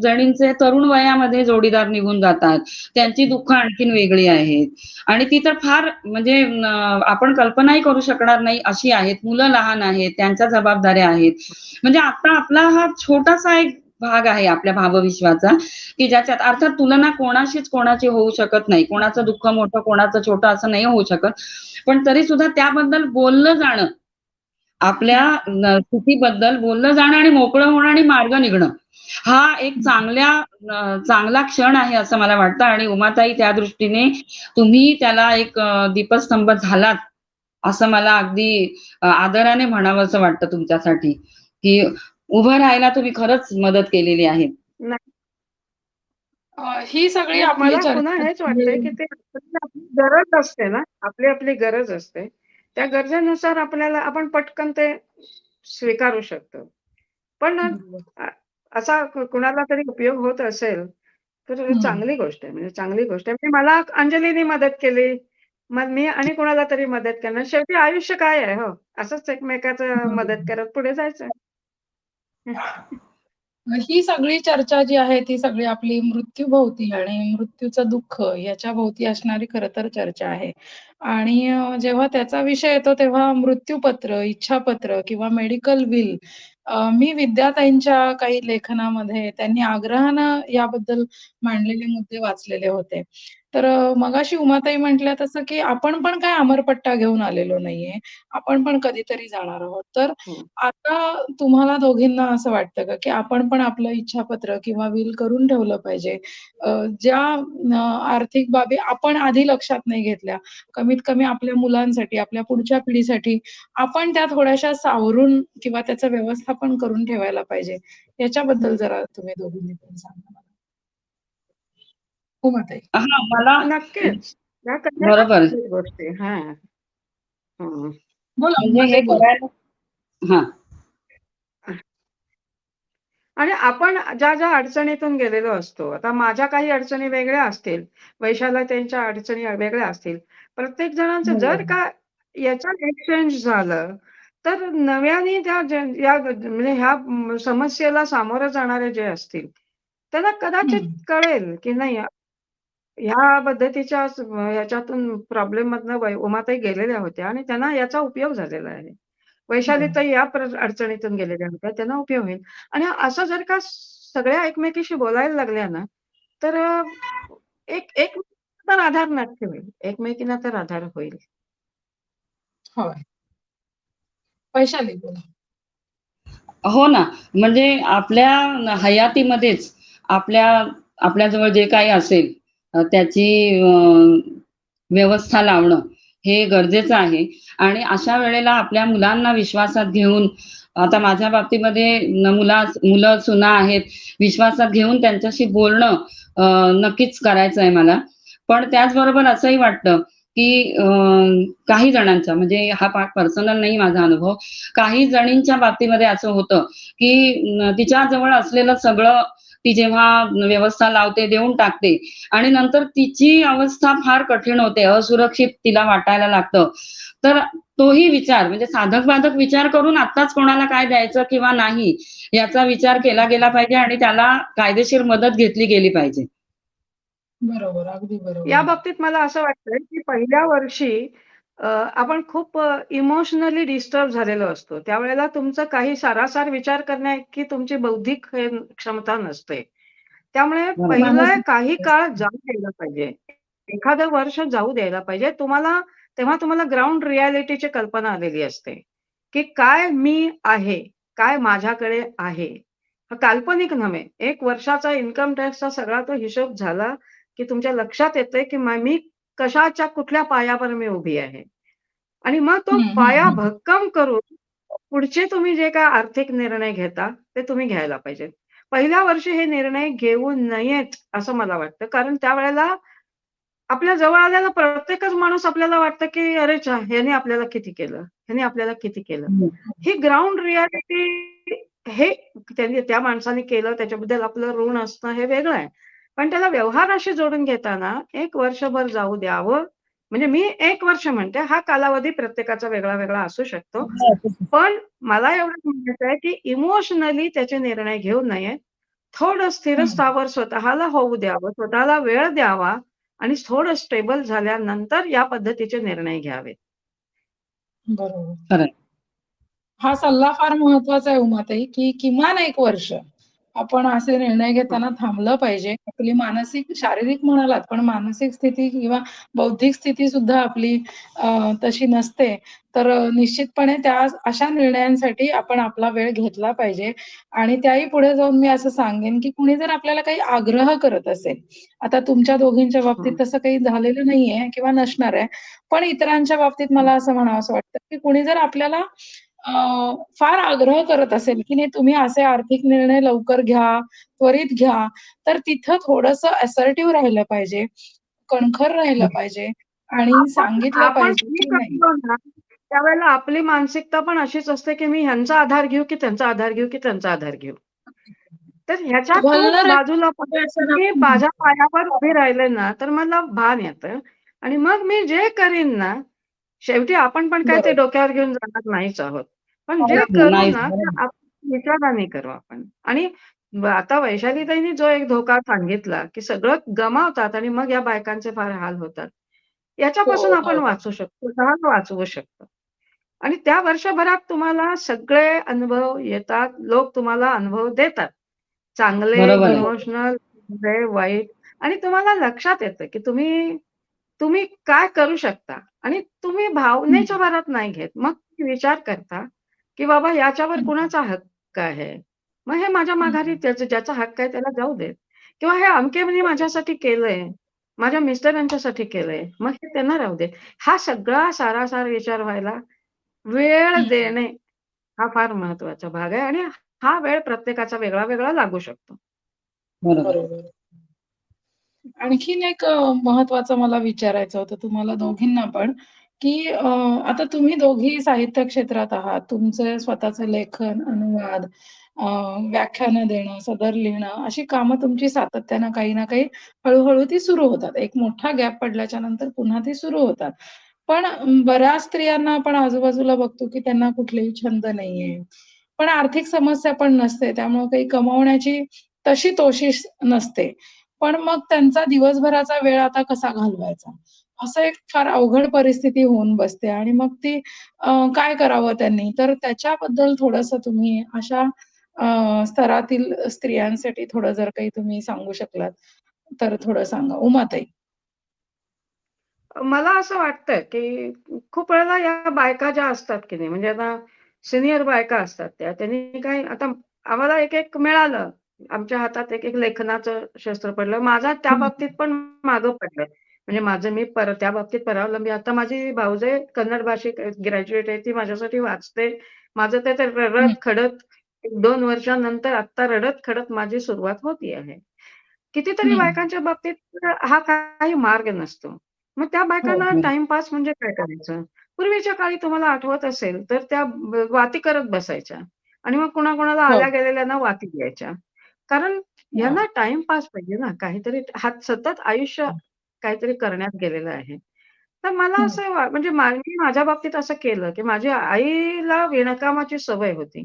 Speaker 2: जणींचे तरुण वयामध्ये जोडीदार निघून जातात. त्यांची दुःख आणखीन वेगळी आहेत आणि ती तर फार म्हणजे आपण कल्पनाही करू शकणार नाही अशी आहेत. मुलं लहान आहेत, त्यांच्या जबाबदाऱ्या आहेत. म्हणजे आता आपला हा छोटासा एक भाग आहे आपल्या भावविश्वाचा, की ज्याच्यात अर्थात तुलना कोणाशीच कोणाची होऊ शकत नाही. कोणाचं दुःख मोठं, कोणाचं छोटं असं नाही होऊ शकत. पण तरी सुद्धा त्याबद्दल बोललं जाणं, आपल्या स्थितीबद्दल बोललं जाणं आणि मोकळं होणं आणि मार्ग निघणं, हा एक चांगला क्षण आहे असं मला वाटतं आणि उमाताई त्या दृष्टीने तुम्ही त्याला एक दीपस्तंभ झालात, असं मला अगदी आदराने म्हणावंसं वाटतं तुमच्यासाठी, की उभं राहायला तुम्ही खरंच मदत केलेली आहे.
Speaker 3: नाही,
Speaker 1: ही सगळी आपली
Speaker 3: मला पुन्हा
Speaker 1: चर्चा
Speaker 3: हेच वाटतंय, की ते आपली गरज असते ना, आपली गरज असते. त्या गरजेनुसार आपण पटकन ते स्वीकारू शकतो. पण अ, असा कुणाला तरी उपयोग होत असेल, तर
Speaker 1: हं.
Speaker 3: चांगली गोष्ट आहे. म्हणजे चांगली गोष्ट आहे. म्हणजे मला अंजलीने मदत केली. मग मी आणि कोणाला तरी मदत करणार. शेवटी आयुष्य काय आहे हो? असंच एकमेकाचं मदत
Speaker 1: बरोबर.
Speaker 3: करत पुढे जायचं.
Speaker 1: ही सगळी चर्चा जी आहे ती सगळी आपली मृत्यूभोवती आणि मृत्यूचं दुःख याच्या भोवती असणारी खरं तर चर्चा आहे. आणि जेव्हा त्याचा विषय येतो तेव्हा मृत्यूपत्र, इच्छापत्र किंवा मेडिकल विल मी विद्याताईंच्या काही लेखनामध्ये त्यांनी आग्रहानं याबद्दल मांडलेले मुद्दे वाचलेले होते. तर मगाशी उमाताई म्हटल्या तसं, की आपण पण काय अमरपट्टा घेऊन आलेलो नाहीये. आपण पण कधीतरी जाणार आहोत. तर
Speaker 3: हं.
Speaker 1: आता तुम्हाला दोघींना असं वाटतं का, की आपण पण आपलं इच्छापत्र किंवा विल करून ठेवलं पाहिजे? ज्या आर्थिक बाबी आपण आधी लक्षात नाही घेतल्या, कमीत कमी आपल्या मुलांसाठी, आपल्या पुढच्या पिढीसाठी आपण त्या थोड्याशा सावरून किंवा त्याचं व्यवस्थापन करून ठेवायला पाहिजे. याच्याबद्दल जरा तुम्ही दोघींनी पण सांगा मला. उमाताई.
Speaker 2: हां, मला
Speaker 3: नक्कीच. त्या करायलाच
Speaker 2: बरोबर.
Speaker 3: पाहिजेत गोष्टी. हां. हं.
Speaker 1: बोला
Speaker 2: म्हणजे हे
Speaker 1: उमाताई बोला.
Speaker 2: करायला हां.
Speaker 3: आणि आपण ज्या अडचणीतून गेलेलो असतो. आता माझ्या काही अडचणी वेगळ्या असतील, वैशालीताईंच्या अडचणी वेगळ्या असतील. प्रत्येक जणांचं जर
Speaker 1: बरोबर.
Speaker 3: का याच्यात एक्सचेंज झालं, तर नव्याने या म्हणजे ह्या समस्येला सामोरं जाणारे जे असतील, त्यांना कदाचित
Speaker 1: हं.
Speaker 3: कळेल, की नाही ह्या पद्धतीच्या ह्याच्यातून प्रॉब्लेममधनं उमाताई गेलेल्या होत्या आणि त्यांना याचा उपयोग झालेला आहे.
Speaker 1: बरोबर.
Speaker 3: वैशालीताई या अडचणीतून गेलेल्या होत्या, त्यांना उपयोग होईल. आणि असं जर का सगळ्या एकमेकीशी बोलायला लागल्या ना, तर एकमेकींना तर आधार नक्की होईल. एकमेकींना तर आधार होईल.
Speaker 1: होय. वैशाली बोला.
Speaker 2: हो ना, म्हणजे आपल्या हयातीमध्येच आपल्या आपल्याजवळ जे काही असेल त्याची व्यवस्था लावणं हे गरजेचं आहे आणि अशा वेळेला आपल्या मुलांना विश्वासात घेऊन आता माझ्या बाबतीमध्ये मुलं सुना आहेत, विश्वासात घेऊन त्यांच्याशी बोलणं नक्कीच करायचं आहे मला. पण त्याचबरोबर असंही वाटतं, की काही जणांच्या म्हणजे हा पर्सनल नाही माझा अनुभव. काही जणींच्या बाबतीमध्ये असं होतं, की तिच्या जवळ असलेलं सगळं ती जेव्हा व्यवस्था लावते, देऊन टाकते आणि नंतर तिची अवस्था फार कठीण होते, असुरक्षित तिला वाटायला लागतं. तर तोही विचार म्हणजे साधक-बाधक विचार करून आत्ताच कोणाला काय द्यायचं किंवा नाही, याचा विचार केला गेला पाहिजे आणि त्याला कायदेशीर मदत घेतली गेली पाहिजे.
Speaker 1: बरोबर, अगदी बरोबर
Speaker 3: या
Speaker 1: आहे.
Speaker 3: बाबतीत मला असं वाटतंय, की पहिल्या वर्षी आपण खूप इमोशनली डिस्टर्ब झालेलो असतो. त्यावेळेला तुमचं काही सारासार विचार करण्याइतकी तुमची बौद्धिक क्षमता नसते. त्यामुळे
Speaker 2: बरोबर.
Speaker 3: पहिलं
Speaker 1: मानसिक
Speaker 3: काही काळ जाऊ द्यायला पाहिजे. एखादं वर्ष जाऊ द्यायला पाहिजे. तेव्हा तुम्हाला ग्राउंड रिॲलिटीची कल्पना आलेली असते, की काय मी आहे? काय माझ्याकडे आहे? काल्पनिक नव्हे. 1 वर्षाचा इन्कम टॅक्सचा सगळा तो हिशोब झाला, की तुमच्या लक्षात येतंय, की मी कशाच्या कुठल्या पायावर मी उभी आहे. आणि मग तो
Speaker 1: हं, हं,
Speaker 3: पाया
Speaker 1: हं.
Speaker 3: भक्कम करून पुढचे तुम्ही जे काही आर्थिक निर्णय घेता, ते तुम्ही घ्यायला पाहिजेत. पहिल्या वर्षी हे निर्णय घेऊ नयेत, असं मला वाटतं. कारण त्यावेळेला आपल्या जवळ आलेला प्रत्येकच माणूस आपल्याला वाटतं, की "अरे च्या ह्याने आपल्याला किती केलं, ह्याने आपल्याला किती केलं."
Speaker 2: हं.
Speaker 3: ही ग्राउंड रिॲलिटी हे त्यांनी त्या माणसाने केलं त्याच्याबद्दल आपलं ऋण असणं हे वेगळं आहे. पण त्याला व्यवहाराशी जोडून घेताना 1 वर्षभर जाऊ द्यावं. म्हणजे मी 1 वर्ष म्हणते, हा कालावधी प्रत्येकाचा वेगळा-वेगळा असू शकतो. पण मला एवढंच म्हणायचं आहे, की इमोशनली त्याचे निर्णय घेऊ नये. थोडं
Speaker 1: हं.
Speaker 3: स्थिरस्थावर स्वतःला होऊ द्यावं, स्वतःला वेळ द्यावा आणि थोडं स्टेबल झाल्यानंतर या पद्धतीचे निर्णय घ्यावेत.
Speaker 1: बरोबर.
Speaker 2: खरंय.
Speaker 1: हा सल्ला फार महत्वाचा आहे उमाताई, की किमान 1 वर्ष आपण असे निर्णय
Speaker 3: हां.
Speaker 1: घेताना थांबलं पाहिजे. आपली मानसिक शारीरिक म्हणालात, पण मानसिक स्थिती किंवा बौद्धिक स्थिती सुद्धा आपली तशी नसते. तर निश्चितपणे त्या अशा निर्णयांसाठी आपण आपला वेळ घेतला पाहिजे आणि त्याही पुढे जाऊन मी असं सांगेन, की कुणी जर आपल्याला काही आग्रह करत असेल, आता तुमच्या दोघींच्या बाबतीत
Speaker 3: हं,
Speaker 1: तसं काही झालेलं नाहीये किंवा नसणार आहे. पण इतरांच्या बाबतीत
Speaker 3: हं.
Speaker 1: मला असं म्हणावसं वाटतं, की कुणी जर आपल्याला अ, फार आग्रह करत असेल, की नाही तुम्ही असे आर्थिक निर्णय लवकर घ्या, त्वरित घ्या, तर तिथं थोडंसं असर्टिव्ह राहिलं पाहिजे, कणखर राहिलं पाहिजे आणि
Speaker 3: आपण
Speaker 1: सांगितलं
Speaker 3: आपण
Speaker 1: पाहिजे,
Speaker 3: हे
Speaker 1: की नाही
Speaker 3: करतो ना, त्यावेळेला आपली मानसिकता पण अशीच असते, की मी ह्यांचा आधार घेऊ, की त्यांचा आधार घेऊ, की त्यांचा आधार घेऊ. तर ह्याच्यातून बाजूला पडून
Speaker 1: व्हल्नरेबल
Speaker 3: मी माझ्या पायावर उभी राहिले ना, तर मला भान येतं आणि मग मी जे करीन ना, शेवटी आपण पण काय ते
Speaker 1: बरोबर.
Speaker 3: डोक्यावर घेऊन जाणार नाहीच आहोत. पण जे
Speaker 1: नाहीच ना.
Speaker 3: करू
Speaker 2: नाहीच.
Speaker 3: ना, ते
Speaker 2: बरोबर.
Speaker 3: विचाराने करू आपण. आणि आता वैशालीताईंनी जो एक धोका सांगितला, की सगळं गमावतात आणि मग या बायकांचे फार हाल होतात.
Speaker 1: हो,
Speaker 3: याच्यापासून आपण
Speaker 1: हो, हो.
Speaker 3: वाचू शकतो, स्वतःला वाचवू शकतो. आणि त्या वर्षभरात तुम्हाला सगळे अनुभव येतात. लोक तुम्हाला अनुभव देतात. चांगले,
Speaker 2: बरोबर आहे.
Speaker 1: बरोबर.
Speaker 3: इमोशनल, चांगले, वाईट आणि तुम्हाला लक्षात येतं, की तुम्ही तुम्ही काय करू शकता आणि तुम्ही
Speaker 1: हं,
Speaker 3: भावनेच्या भरात नाही घेत. मग तुम्ही विचार करता, की बाबा याच्यावर
Speaker 1: हं,
Speaker 3: कुणाचा हक्क आहे? मग हे माझ्या माघारी
Speaker 1: हं.
Speaker 3: ज्याचा हक्क आहे त्याला जाऊ देत किंवा हे अमकेने
Speaker 1: बरोबर.
Speaker 3: माझ्यासाठी केलंय, माझ्या मिस्टरांच्यासाठी केलंय, मग हे त्यांना राहू दे. हा सगळा सारासार विचार व्हायला वेळ
Speaker 1: हं, हं.
Speaker 3: देणे हा फार महत्वाचा भाग आहे आणि हा वेळ प्रत्येकाचा वेगळा-वेगळा लागू शकतो.
Speaker 2: बरोबर.
Speaker 1: बरोबर. आणखीन एक महत्त्वाचं मला विचारायचं होतं तुम्हाला दोघींना पण, की आता तुम्ही दोघी साहित्य क्षेत्रात आहात. तुमचं स्वतःचं लेखन, अनुवाद, अ, व्याख्यानं देणं, सदर लिहिणं अशी कामं तुमची सातत्यानं काही ना काही हळू ती सुरू होतात. एक मोठा गॅप पडल्याच्या नंतर पुन्हा ती सुरू होतात. पण बऱ्याच स्त्रियांना आपण आजूबाजूला बघतो, की त्यांना कुठलेही छंद नाहीये. पण आर्थिक समस्या पण नसते. त्यामुळे काही कमवण्याची तशी तोशीस नसते. पण मग त्यांचा दिवसभराचा वेळ आता कसा घालवायचा? असं एक फार अवघड परिस्थिती होऊन बसते आणि मग ती काय करावं त्यांनी? तर त्याच्याबद्दल थोडंसं तुम्ही अशा स्तरातील स्त्रियांसाठी थोडं जर काही तुम्ही सांगू शकलात, तर थोडं सांगा. उमाताई.
Speaker 3: मला असं वाटतं, की खूप वेळेला या बायका ज्या असतात की नाही, म्हणजे आता सीनियर बायका असतात त्यांनी काय आता आम्हाला एक-एक मिळालं. आमच्या हातात एक-एक लेखनाचं शस्त्र पडलं. माझा त्या
Speaker 1: हं,
Speaker 3: बाबतीत पण मागं पडलंय. म्हणजे माझं मी त्या बाबतीत परावलंबी. आता माझी भाऊजय कन्नड भाषिक ग्रॅज्युएट आहे. ती माझ्यासाठी वाचते. माझं ते
Speaker 1: हं,
Speaker 3: रडत-खडत 1-2 वर्षानंतर आत्ता रडत-खडत माझी सुरुवात होती आहे. कितीतरी
Speaker 1: हं.
Speaker 3: बायकांच्या बाबतीत हा काही मार्ग नसतो. मग त्या
Speaker 1: हो.
Speaker 3: बायकांना
Speaker 2: बरोबर.
Speaker 3: टाईमपास म्हणजे काय करायचं? पूर्वीच्या काळी तुम्हाला आठवत असेल, तर त्या वाती करत बसायच्या आणि मग कुणाकुणाला
Speaker 1: हो.
Speaker 3: आल्या गेलेल्यांना वाती द्यायच्या. कारण
Speaker 1: हां.
Speaker 3: यांना टाईमपास पाहिजे ना, काहीतरी सतत आयुष्य काहीतरी करण्यात गेलेलं आहे. तर मला
Speaker 1: हं.
Speaker 3: असं म्हणजे मी माझ्या बाबतीत असं केलं, की माझ्या आईला विणकामाची सवय होती.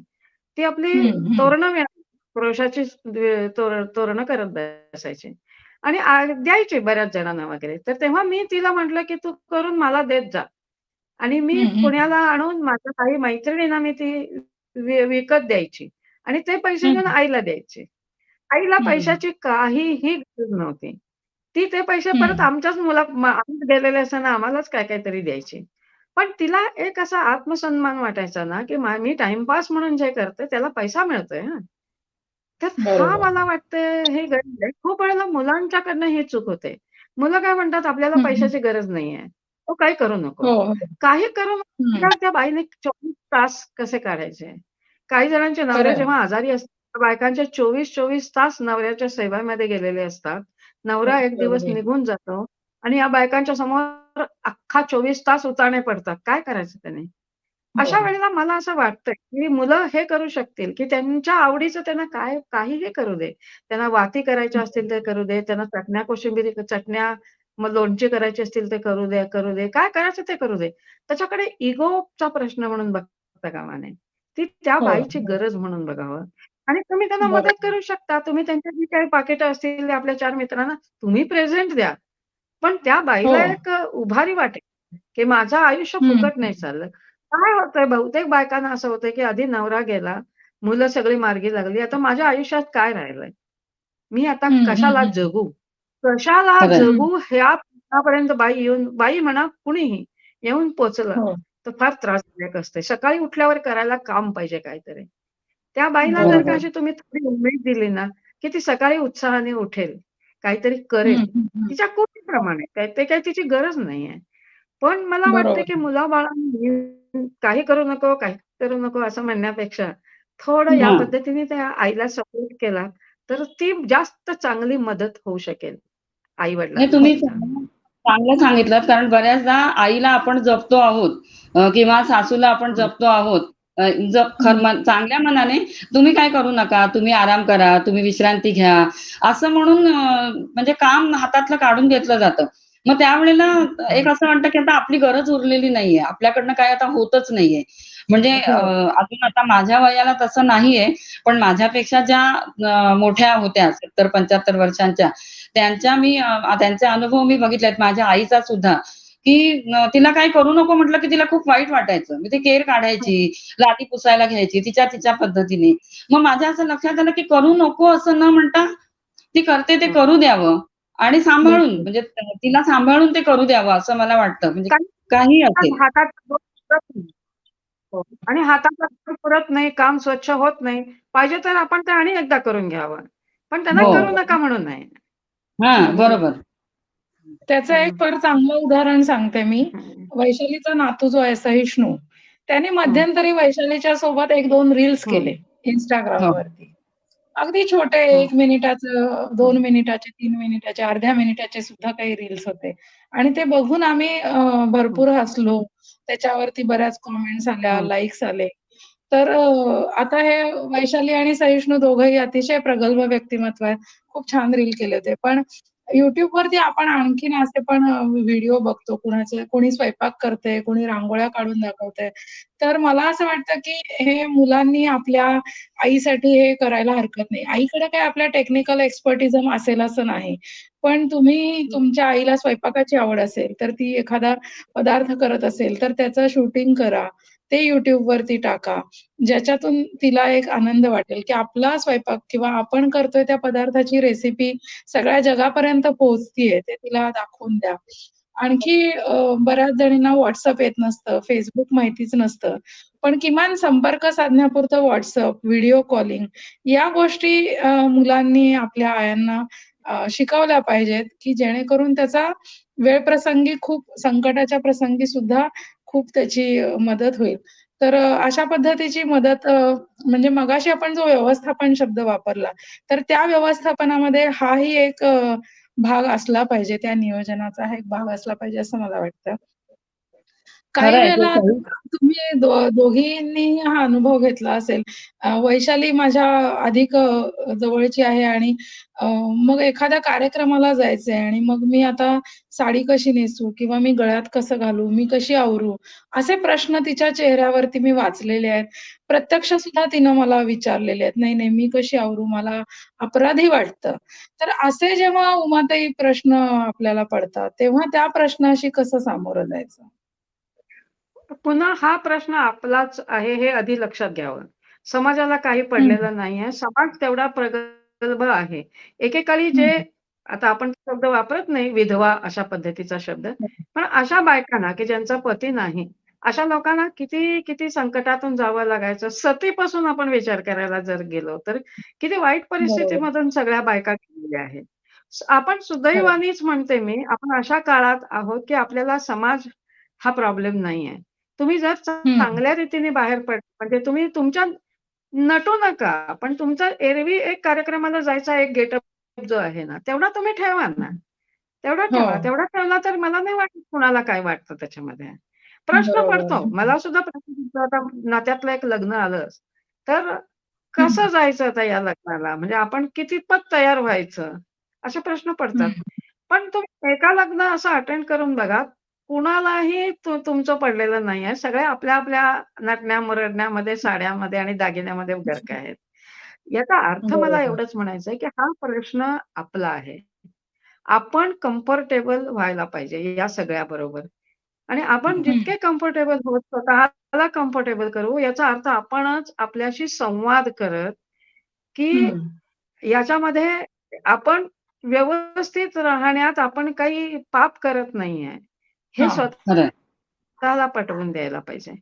Speaker 3: ती आपली
Speaker 1: हं, हं.
Speaker 3: तोरणं क्रोशाची तोरणं करत बसायची. आणि द्यायची बऱ्याच जणांना वगैरे. तर तेव्हा मी तिला म्हटलं, की "तू करून मला देत जा." आणि मी
Speaker 1: हं, हं.
Speaker 3: पुण्याला आणून माझ्या काही मैत्रिणींना मी ती विकत द्यायची आणि ते पैसे घेऊन
Speaker 1: हं,
Speaker 3: आईला द्यायचे. आईला
Speaker 1: हं.
Speaker 3: पैशाची काहीही गरज नव्हती. ती ते पैसे परत
Speaker 1: हं.
Speaker 3: आमच्याच आम्हीच गेलेले असताना आम्हालाच काय-काहीतरी द्यायची. पण तिला एक असा आत्मसन्मान वाटायचा ना, की मी टाईमपास म्हणून जे करते त्याला पैसा मिळतोय हां. तर हा
Speaker 1: बरोबर.
Speaker 3: मला वाटतं हे गरज आहे. खूप वेळेला मुलांच्याकडनं ही चूक होते. मुलं काय म्हणतात आपल्याला
Speaker 1: हं, हं.
Speaker 3: पैशाची गरज नाहीये. तू काही करू नको.
Speaker 1: हो, हो.
Speaker 3: काही करू नको
Speaker 1: हं.
Speaker 3: म्हटल्यावर त्या बाईने 24 तास कसे काढायचे? काही जणांचे नवरे
Speaker 1: खरं आहे.
Speaker 3: जेव्हा आजारी असतात, बायकांचे 24-24 तास नवऱ्याच्या सेवेमध्ये गेलेले असतात. नवरा एक दिवस
Speaker 1: बरोबर.
Speaker 3: निघून जातो आणि या बायकांच्या समोर अख्खा 24 तास उताणे पडतात. काय करायचं त्याने?
Speaker 1: हो.
Speaker 3: अशा वेळेला मला असं वाटतंय, की मुलं हे करू शकतील, की त्यांच्या आवडीचं त्यांना काहीही करू दे. त्यांना वाती करायच्या असतील ते करू दे. त्यांना चटण्या, कोशिंबिरी चटण्या, मग लोणची करायची असतील ते करू दे, करू दे. काय करायचं ते करू दे. त्याच्याकडे इगोचा प्रश्न म्हणून बघता कामा नये. ती त्या
Speaker 1: हो,
Speaker 3: बाईची
Speaker 1: हो.
Speaker 3: गरज म्हणून बघावं आणि तुम्ही त्यांना मदत
Speaker 1: बरोबर.
Speaker 3: करू शकता. तुम्ही त्यांच्या जी काही पाकिटं असतील आपल्या 4 मित्रांना तुम्ही प्रेझेंट द्या. पण त्या
Speaker 1: हो.
Speaker 3: बाईला एक उभारी वाटेल, की माझं आयुष्य
Speaker 1: हं,
Speaker 3: फुकट नाही चाललं. काय होतंय बहुतेक बायकांना असं होतंय, की आधी नवरा गेला, मुलं सगळी मार्गी लागली. आता माझ्या आयुष्यात काय राहिलंय? मी आता
Speaker 1: हं, हं,
Speaker 3: कशाला
Speaker 1: हं.
Speaker 3: जगू? कशाला
Speaker 2: खरंय.
Speaker 3: जगू ह्या प्रश्नापर्यंत बाई म्हणा कुणीही येऊन पोहोचलं,
Speaker 1: हो.
Speaker 3: तर फार त्रासदायक असते. सकाळी उठल्यावर करायला काम पाहिजे काहीतरी. त्या बाईला जर का
Speaker 1: बरोबर.
Speaker 3: अशी तुम्ही थोडी उमेद दिली ना, की ती सकाळी उत्साहाने उठेल, काहीतरी
Speaker 1: हं,
Speaker 3: करेल.
Speaker 1: हं, हं.
Speaker 3: तिच्या कुवतीप्रमाणे ते काही तिची गरज नाहीये. पण मला वाटतं, की
Speaker 1: बरोबर.
Speaker 3: मुलाबाळांनी काही करू नको, काही करू नको असं म्हणण्यापेक्षा थोडं या
Speaker 2: हां.
Speaker 3: पद्धतीने त्या आईला सपोर्ट केला, तर ती जास्त चांगली मदत होऊ शकेल
Speaker 2: नाही
Speaker 3: आई-वडिलांना
Speaker 2: तुम्ही
Speaker 3: तिच्या.
Speaker 2: चांगलं सांगितलंत कारण बऱ्याचदा आईला आपण जपतो आहोत किंवा सासूला आपण
Speaker 3: हं,
Speaker 2: जपतो आहोत.
Speaker 1: हं.
Speaker 2: चांगल्या मनाने तुम्ही काय करू नका, तुम्ही आराम करा, तुम्ही विश्रांती घ्या, असं म्हणून म्हणजे काम हातातलं काढून घेतलं जातं. मग त्यावेळेला एक
Speaker 3: हं.
Speaker 2: असं वाटतं, की आता आपली गरज उरलेली नाहीये. आपल्याकडनं काय आता होतच नाहीये. म्हणजे
Speaker 3: हो.
Speaker 2: अजून आता माझ्या वयाला तसं नाहीये, पण माझ्यापेक्षा ज्या मोठ्या होत्या 70-75 वर्षांच्या, त्यांचे अनुभव मी बघितलेत माझ्या आईचा सुद्धा, की तिला काही करू नको म्हटलं, की तिला खूप वाईट वाटायचं. मी ती केर
Speaker 3: हं,
Speaker 2: काढायची, लादी पुसायला घ्यायची तिच्या पद्धतीने. मग माझ्या असं लक्षात आलं, की करू नको असं न म्हणता, ती करते ते
Speaker 3: हं.
Speaker 2: करू द्यावं आणि सांभाळून
Speaker 1: बिलकुल.
Speaker 2: म्हणजे तिला सांभाळून ते करू द्यावं असं मला वाटतं. म्हणजे
Speaker 3: काही
Speaker 2: काहीही असेल.
Speaker 3: हातात बोट पुरत नाही. हो. आणि हाताचा बोट पुरत नाही, काम स्वच्छ होत नाही. पाहिजे तर आपण ते आणि एकदा करून घ्यावं. पण त्यांना
Speaker 2: हो.
Speaker 3: करू
Speaker 1: बरोबर.
Speaker 3: नका म्हणून नाही.
Speaker 2: हां,
Speaker 1: अगदी.
Speaker 2: बरोबर.
Speaker 1: त्याचं एक
Speaker 3: हं,
Speaker 1: फार चांगलं उदाहरण सांगते मी.
Speaker 3: हं,
Speaker 1: वैशालीचा नातू जो आहे सहिष्णू, त्याने
Speaker 3: हं,
Speaker 1: मध्यंतरी वैशालीच्या सोबत 1-2 रील्स
Speaker 3: हं,
Speaker 1: केले
Speaker 2: हो.
Speaker 1: Instagramवरती. अगदी छोटे
Speaker 3: हं,
Speaker 1: 1 मिनिटाचं, 2
Speaker 3: हं,
Speaker 1: मिनिटाचे, 3 मिनिटाचे, अर्ध्या मिनिटाचे सुद्धा काही रील्स होते. आणि ते बघून आम्ही
Speaker 3: हं,
Speaker 1: भरपूर हसलो. त्याच्यावरती बऱ्याच कमेंट्स आल्या,
Speaker 3: हं.
Speaker 1: लाइक्स आले. तर आता हे वैशाली आणि सहिष्णू दोघंही अतिशय प्रगल्भ व्यक्तिमत्व आहेत. खूप छान रील केले होते. पण YouTubeवरती आपण आणखीन असे पण व्हिडिओ बघतो. कोणी स्वयंपाक करतंय, कोणी रांगोळ्या काढून दाखवतंय. तर मला असं वाटतं, की हे मुलांनी आपल्या आईसाठी हे करायला हरकत नाही. आईकडे काय आपल्या टेक्निकल एक्सपर्टिझम असेल असं नाही. पण तुम्ही तुमच्या आईला स्वयंपाकाची आवड असेल, तर ती एखादा पदार्थ करत असेल, तर त्याचं शूटिंग करा. ते YouTubeवरती टाका. ज्याच्यातून तिला एक आनंद वाटेल, की आपला स्वयंपाक किंवा आपण करतोय त्या पदार्थाची रेसिपी सगळ्या जगापर्यंत पोहोचतीये, ते तिला दाखवून द्या. आणखी बऱ्याच जणींना WhatsApp येत नसतं, Facebook माहितीच नसतं. पण किमान संपर्क साधण्यापुरतं WhatsApp, व्हिडिओ कॉलिंग या गोष्टी मुलांनी आपल्या आयांना शिकवल्या पाहिजेत, की जेणेकरून त्याचा वेळप्रसंगी खूप संकटाच्या प्रसंगी सुद्धा खूप त्याची मदत होईल. तर अशा पद्धतीची मदत म्हणजे मगाशी आपण जो व्यवस्थापन शब्द वापरला, तर त्या व्यवस्थापनामध्ये हाही एक भाग असला पाहिजे. त्या नियोजनाचा हा एक भाग असला पाहिजे असं मला वाटतं. काही
Speaker 2: खरंय ते
Speaker 1: वेळेला
Speaker 2: काही
Speaker 1: तुम्ही दोघींनी हा अनुभव घेतला असेल. वैशाली माझ्या अधिक जवळची आहे आणि मग एखाद्या कार्यक्रमाला जायचंय आणि मग मी आता साडी कशी नेसू किंवा मी गळ्यात कसं घालू, मी कशी आवरू, असे प्रश्न तिच्या चेहऱ्यावरती मी वाचलेले आहेत. प्रत्यक्ष सुद्धा तिनं मला विचारलेले आहेत. "नाही, नाही, मी कशी आवरू? मला अपराधी वाटतं." तर असे जेव्हा उमाताई प्रश्न आपल्याला पडतात, तेव्हा त्या प्रश्नाशी कसं सामोरं जायचं?
Speaker 3: पुन्हा हा प्रश्न आपलाच आहे हे आधी लक्षात घ्यावं. समाजाला काही
Speaker 1: हं,
Speaker 3: पडलेलं नाहीये. समाज तेवढा प्रगल्भ आहे. एकेकाळी जे
Speaker 1: हं.
Speaker 3: आता आपण शब्द वापरत नाही विधवा अशा पद्धतीचा शब्द. पण अशा बायकांना की ज्यांचा पती नाही, अशा लोकांना किती, किती संकटातून जावं लागायचं. सतीपासून आपण विचार करायला जर गेलो तर किती वाईट
Speaker 1: बरोबर.
Speaker 3: परिस्थितीमधून सगळ्या बायका गेलेल्या आहेत. आपण
Speaker 1: खरं.
Speaker 3: सुदैवानेच म्हणते मी, आपण अशा काळात आहोत की आपल्याला समाज हा प्रॉब्लेम नाहीये. तुम्ही जर
Speaker 1: हं.
Speaker 3: चांगल्या रीतीने बाहेर म्हणजे तुम्ही तुमच्या नटू नका, पण तुमचा एरवी एक कार्यक्रमाला जायचा एक गेटअप जो आहे ना, तेवढा तुम्ही ठेवा ना. तेवढा
Speaker 1: हो.
Speaker 3: ठेवा. तेवढा ठेवला तर मला नाही वाटत कुणाला काय वाटतं त्याच्यामध्ये. प्रश्न
Speaker 1: बरोबर.
Speaker 3: पडतो. मला सुद्धा प्रश्न पडतो. आता नात्यातलं एक लग्न आलं, तर
Speaker 1: हं,
Speaker 3: कसं जायचं आता या लग्नाला? म्हणजे आपण कितीपत तयार व्हायचं? असे प्रश्न पडतात.
Speaker 1: हं.
Speaker 3: पण तुम्ही एका लग्न असं अटेंड करून बघा. कुणालाही तुमचं पडलेलं नाहीये. सगळे आपल्या-आपल्या नटण्या-मुरडण्यामध्ये, साड्यामध्ये आणि दागिन्यामध्ये गरक आहेत. याचा अर्थ मला
Speaker 1: बरोबर.
Speaker 3: एवढंच म्हणायचंय, की हा प्रश्न आपला आहे. आपण कम्फर्टेबल व्हायला पाहिजे या सगळ्याबरोबर आणि आपण
Speaker 1: हं,
Speaker 3: जितके कम्फर्टेबल होत स्वतःला कम्फर्टेबल करू, याचा अर्थ आपणच आपल्याशी संवाद करत, की
Speaker 1: हं.
Speaker 3: याच्यामध्ये आपण व्यवस्थित राहण्यात आपण काही पाप करत नाहीये. हे
Speaker 1: हां.
Speaker 2: खरंय.
Speaker 3: स्वतःला पटवून द्यायला पाहिजे,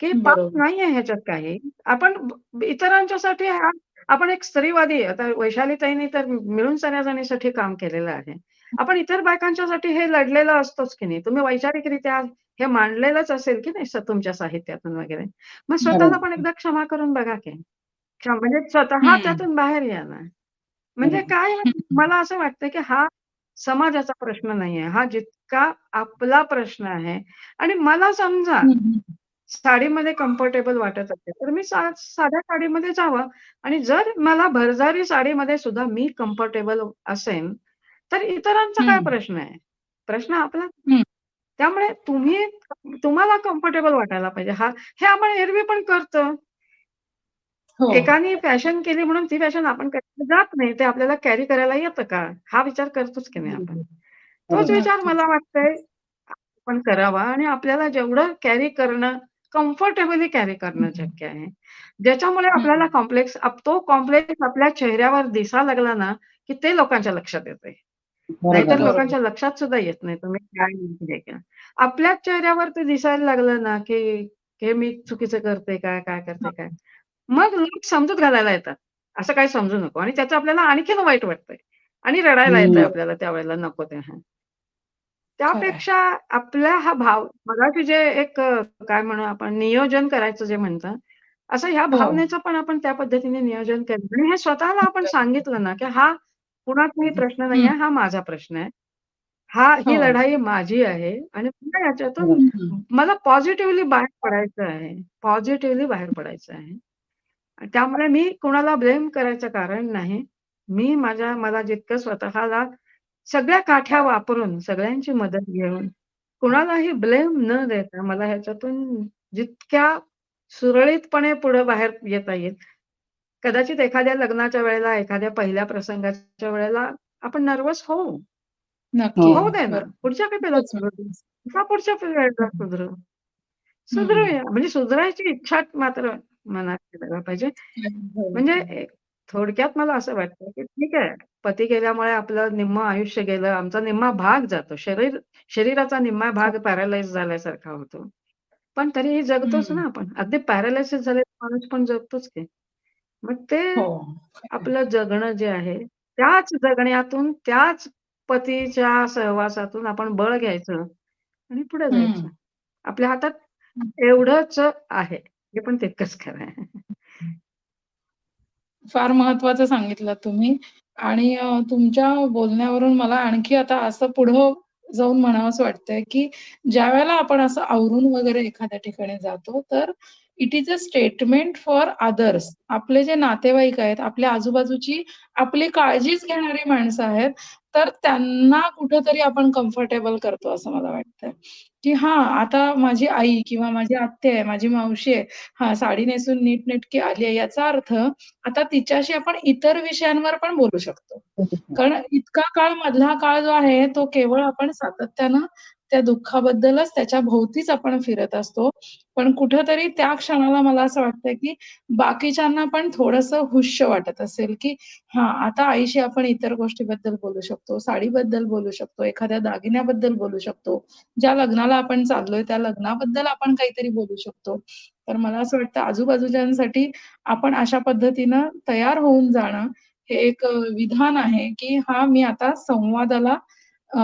Speaker 3: की पाप
Speaker 1: बरोबर.
Speaker 3: नाहीये ह्याच्यात काही. आपण इतरांच्यासाठी आपण एक स्त्रीवादी आहे. आता वैशालीताईंनी तर मिळून सगळ्या काम केलेलं आहे. आपण इतर बायकांच्यासाठी हे लढलेलं असतोच की नाही. तुम्ही वैचारिकरित्या हे मांडलेलंच असेल की नाही तुमच्या साहित्यातून वगैरे. मग स्वतःला पण
Speaker 2: खरंय.
Speaker 3: एकदा क्षमा करून बघा की. म्हणजे स्वतः
Speaker 1: हं.
Speaker 3: त्यातून बाहेर या ना. म्हणजे
Speaker 2: खरंय.
Speaker 3: काय
Speaker 1: हं, हं.
Speaker 3: मला असं वाटतं, की हा समाजाचा प्रश्न नाहीये. हा जितका आपला प्रश्न आहे आणि मला समजा
Speaker 1: हं, हं.
Speaker 3: साडीमध्ये कम्फर्टेबल वाटत असेल, तर मी साध्या साडीमध्ये जावं आणि जर मला भरजारी साडीमध्ये सुद्धा मी कम्फर्टेबल असेन, तर इतरांचा काय
Speaker 1: हं.
Speaker 3: प्रश्न आहे? प्रश्न आपला.
Speaker 1: हं.
Speaker 3: त्यामुळे तुम्हाला कम्फर्टेबल वाटायला पाहिजे. हे आपण एरवी पण करतो.
Speaker 1: हो.
Speaker 3: एकाने फॅशन केली म्हणून ती फॅशन आपण करायला जात नाही. ते आपल्याला कॅरी करायला येतं का? हा विचार करतोच की नाही आपण.
Speaker 1: बरोबर.
Speaker 3: तोच
Speaker 2: खरंय.
Speaker 3: विचार
Speaker 1: नक्कीच.
Speaker 3: मला वाटतंय आपण करावा आणि आपल्याला जेवढं कॅरी करणं, कम्फर्टेबली कॅरी करणं
Speaker 1: हं.
Speaker 3: शक्य आहे. ज्याच्यामुळे आपल्याला
Speaker 1: हं.
Speaker 3: तो कॉम्प्लेक्स आपल्या चेहऱ्यावर दिसायला लागला ना, की ते लोकांच्या लक्षात येतंय. नाहीतर
Speaker 2: बरोबर आहे.
Speaker 1: बरोबर.
Speaker 3: लोकांच्या लक्षात सुद्धा येत नाही तुम्ही काय म्हणताय का. आपल्याच चेहऱ्यावर ते दिसायला लागलं ना, की हे मी चुकीचं करते काय, काय करते काय? मग लोक समजूत घालायला येतात. असं काही समजू नको आणि त्याचं आपल्याला आणखीन वाईट वाटतंय आणि रडायला येतंय
Speaker 2: हं.
Speaker 3: आपल्याला त्यावेळेला नको तेव्हा.
Speaker 1: खरं आहे.
Speaker 3: त्यापेक्षा आपला हा भाव मगाशी जे एक काय म्हणू आपण नियोजन करायचं जे म्हणता, असं ह्या
Speaker 1: हो.
Speaker 3: भावनेचं पण आपण त्या पद्धतीने नियोजन केलं आणि हे स्वतःला आपण सांगितलं ना, की हा कुणाचाही प्रश्न
Speaker 1: हं.
Speaker 3: नाहीये, हा माझा प्रश्न आहे.
Speaker 1: हो.
Speaker 3: ही लढाई माझी आहे आणि मला याच्यातून
Speaker 2: खरंय.
Speaker 1: हं.
Speaker 3: मला पॉझिटिव्हली बाहेर पडायचं आहे. पॉझिटिव्हली बाहेर पडायचं आहे. त्यामुळे मी कुणाला ब्लेम करायचं कारण नाही. मला जितकं स्वतःला सगळ्या काठ्या वापरून, सगळ्यांची मदत घेऊन, कुणालाही ब्लेम न देता मला ह्याच्यातून जितक्या सुरळीतपणे पुढे बाहेर येता येईल. कदाचित एखाद्या लग्नाच्या वेळेला, एखाद्या पहिल्या प्रसंगाच्या वेळेला आपण नर्व्हस होऊ.
Speaker 2: हो.
Speaker 1: नक्की.
Speaker 3: होऊ दे ना.
Speaker 1: बरोबर.
Speaker 3: पुढच्या वेळेला
Speaker 1: होच
Speaker 3: सुधरू.
Speaker 1: नक्कीच.
Speaker 3: का पुढच्या वेळेला सुधरू?
Speaker 1: हं.
Speaker 3: सुधरूया. म्हणजे सुधारायची इच्छा मात्र मनात ठेवायला पाहिजे. म्हणजे थोडक्यात मला असं वाटतं, की ठीक आहे, पती गेल्यामुळे आपलं निम्मं आयुष्य गेलं, आमचा निम्मा भाग जातो. शरीराचा निम्मा भाग पॅरालाईज झाल्यासारखा होतो. पण तरीही जगतोच
Speaker 1: हं.
Speaker 3: ना आपण. अगदी पॅरालिसिस झालेला माणूस पण जगतोच की. मग ते
Speaker 1: हो. खरं आहे.
Speaker 3: आपलं जगणं जे आहे, त्याच जगण्यातून, त्याच पतीच्या सहवासातून आपण बळ घ्यायचं आणि पुढे
Speaker 1: हं.
Speaker 3: जायचं. आपल्या हातात एवढंच आहे. हे पण तितकंच खरं आहे.
Speaker 1: फार महत्वाचं सांगितलं तुम्ही आणि तुमच्या बोलण्यावरून मला आणखी आता असं पुढं जाऊन म्हणावंसं वाटतंय, की ज्यावेळेला आपण असं आवरून वगैरे एखाद्या ठिकाणी जातो, तर it is a statement for others. आपले जे नातेवाईक आहेत, आपल्या आजूबाजूची आपली काळजीच घेणारी माणसं आहेत, तर त्यांना कुठेतरी आपण कम्फर्टेबल करतो असं मला वाटतंय, की हां, आता माझी आई किंवा माझी आत्या आहे, माझी मावशी आहे, हां, साडी नेसून नीटनेटकी आली आहे, याचा अर्थ आता तिच्याशी आपण इतर विषयांवर पण बोलू शकतो. कारण इतका काळ मधला काळ जो आहे, तो केवळ आपण सातत्यानं त्या दुःखाबद्दलच त्याच्या भोवतीच आपण फिरत असतो. पण कुठेतरी त्या क्षणाला मला असं वाटतंय, की बाकीच्यांना पण थोडंसं हुश्य वाटत असेल, की हां, आता आईशी आपण इतर गोष्टीबद्दल बोलू शकतो, साडीबद्दल बोलू शकतो, एखाद्या दागिन्याबद्दल बोलू शकतो. ज्या लग्नाला आपण चाललोय, त्या लग्नाबद्दल आपण काहीतरी बोलू शकतो. तर मला असं वाटतं आजूबाजूच्यांसाठी आपण अशा पद्धतीनं तयार होऊन जाणं हे एक विधान आहे, की हां, मी आता संवादाला अ,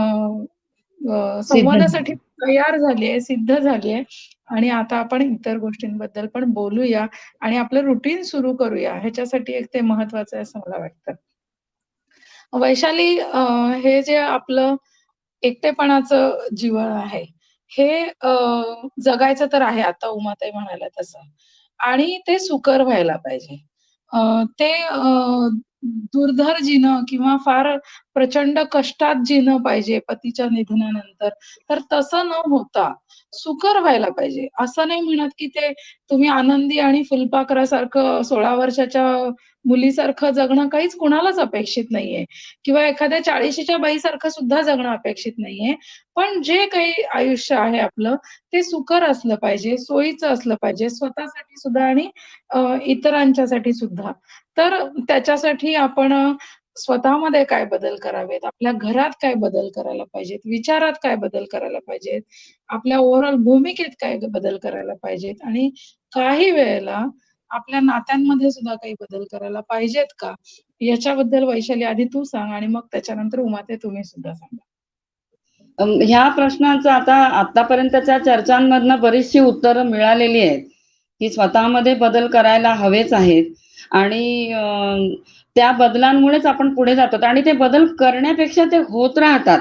Speaker 2: सिद्ध
Speaker 1: संवादासाठी तयार झाली आहे, सिद्ध झाली आहे आणि आता आपण इतर गोष्टींबद्दल पण बोलूया आणि आपलं रुटीन सुरू करूया. ह्याच्यासाठी एक ते महत्वाचं आहे असं मला वाटतं. वैशाली हे जे आपलं एकटेपणाचं जीवन आहे, हे जगायचं तर आहे आता उमाताई म्हणाल्या तसं आणि ते सुकर व्हायला पाहिजे. ते दुर्धर जीणं किंवा फार प्रचंड कष्टात जीणं पाहिजे पतीच्या निधनानंतर. तर तसं न होता सुकर व्हायला पाहिजे. असं नाही म्हणत, की ते तुम्ही आनंदी आणि फुलपाखरासारखं 16 वर्षाच्या मुलीसारखं जगणं काहीच कुणालाच अपेक्षित नाहीये किंवा एखाद्या 40च्या बाईसारखं सुद्धा जगणं अपेक्षित नाहीये. पण जे काही आयुष्य आहे आपलं, ते सुकर असलं पाहिजे, सोयीचं असलं पाहिजे स्वतःसाठी सुद्धा आणि इतरांच्यासाठी सुद्धा. तर त्याच्यासाठी आपण स्वतःमध्ये काय बदल करावेत, आपल्या घरात काय बदल करायला पाहिजेत, विचारात काय बदल करायला पाहिजेत, आपल्या ओव्हरऑल भूमिकेत काय बदल करायला पाहिजेत आणि काही वेळेला आपल्या नात्यांमध्ये सुद्धा काही बदल करायला पाहिजेत का? याच्याबद्दल वैशाली आधी तू सांग आणि मग त्याच्यानंतर उमाते तुम्ही सुद्धा सांगा.
Speaker 2: ह्या प्रश्नांचं आतापर्यंतच्या चर्चांमधनं बरीचशी उत्तरं मिळालेली आहेत, की स्वतःमध्ये बदल करायला हवेच आहेत आणि त्या बदलांमुळेच आपण पुढे जातो आणि ते बदल करण्यापेक्षा ते होत राहतात.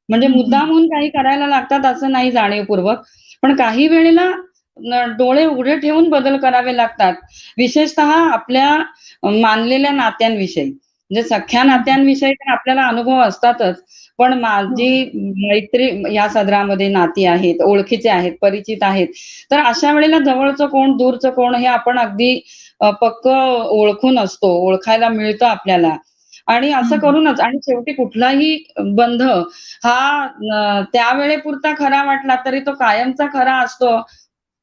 Speaker 2: म्हणजे
Speaker 1: हं, हं.
Speaker 2: मुद्दामहून काही करायला लागतात असं नाही जाणीवपूर्वक, पण काही वेळेला डोळे उघडे ठेवून बदल करावे लागतात. विशेषतः आपल्या मानलेल्या नात्यांविषयी. म्हणजे सख्या
Speaker 1: हं, हं.
Speaker 2: नात्यांविषयी तर आपल्याला अनुभव असतातच. पण
Speaker 1: हो.
Speaker 2: माझी मैत्री या सदरामध्ये नाती आहेत, ओळखीचे आहेत, परिचित आहेत. तर अशा वेळेला जवळचं कोण, दूरचं कोण हे आपण अगदी पक्क ओळखून असतो, ओळखायला मिळतं आपल्याला. आणि
Speaker 1: हं,
Speaker 2: असं
Speaker 1: हं.
Speaker 2: करूनच आणि शेवटी कुठलाही बंध हा त्यावेळेपुरता खरा वाटला तरी तो कायमचा खरा असतो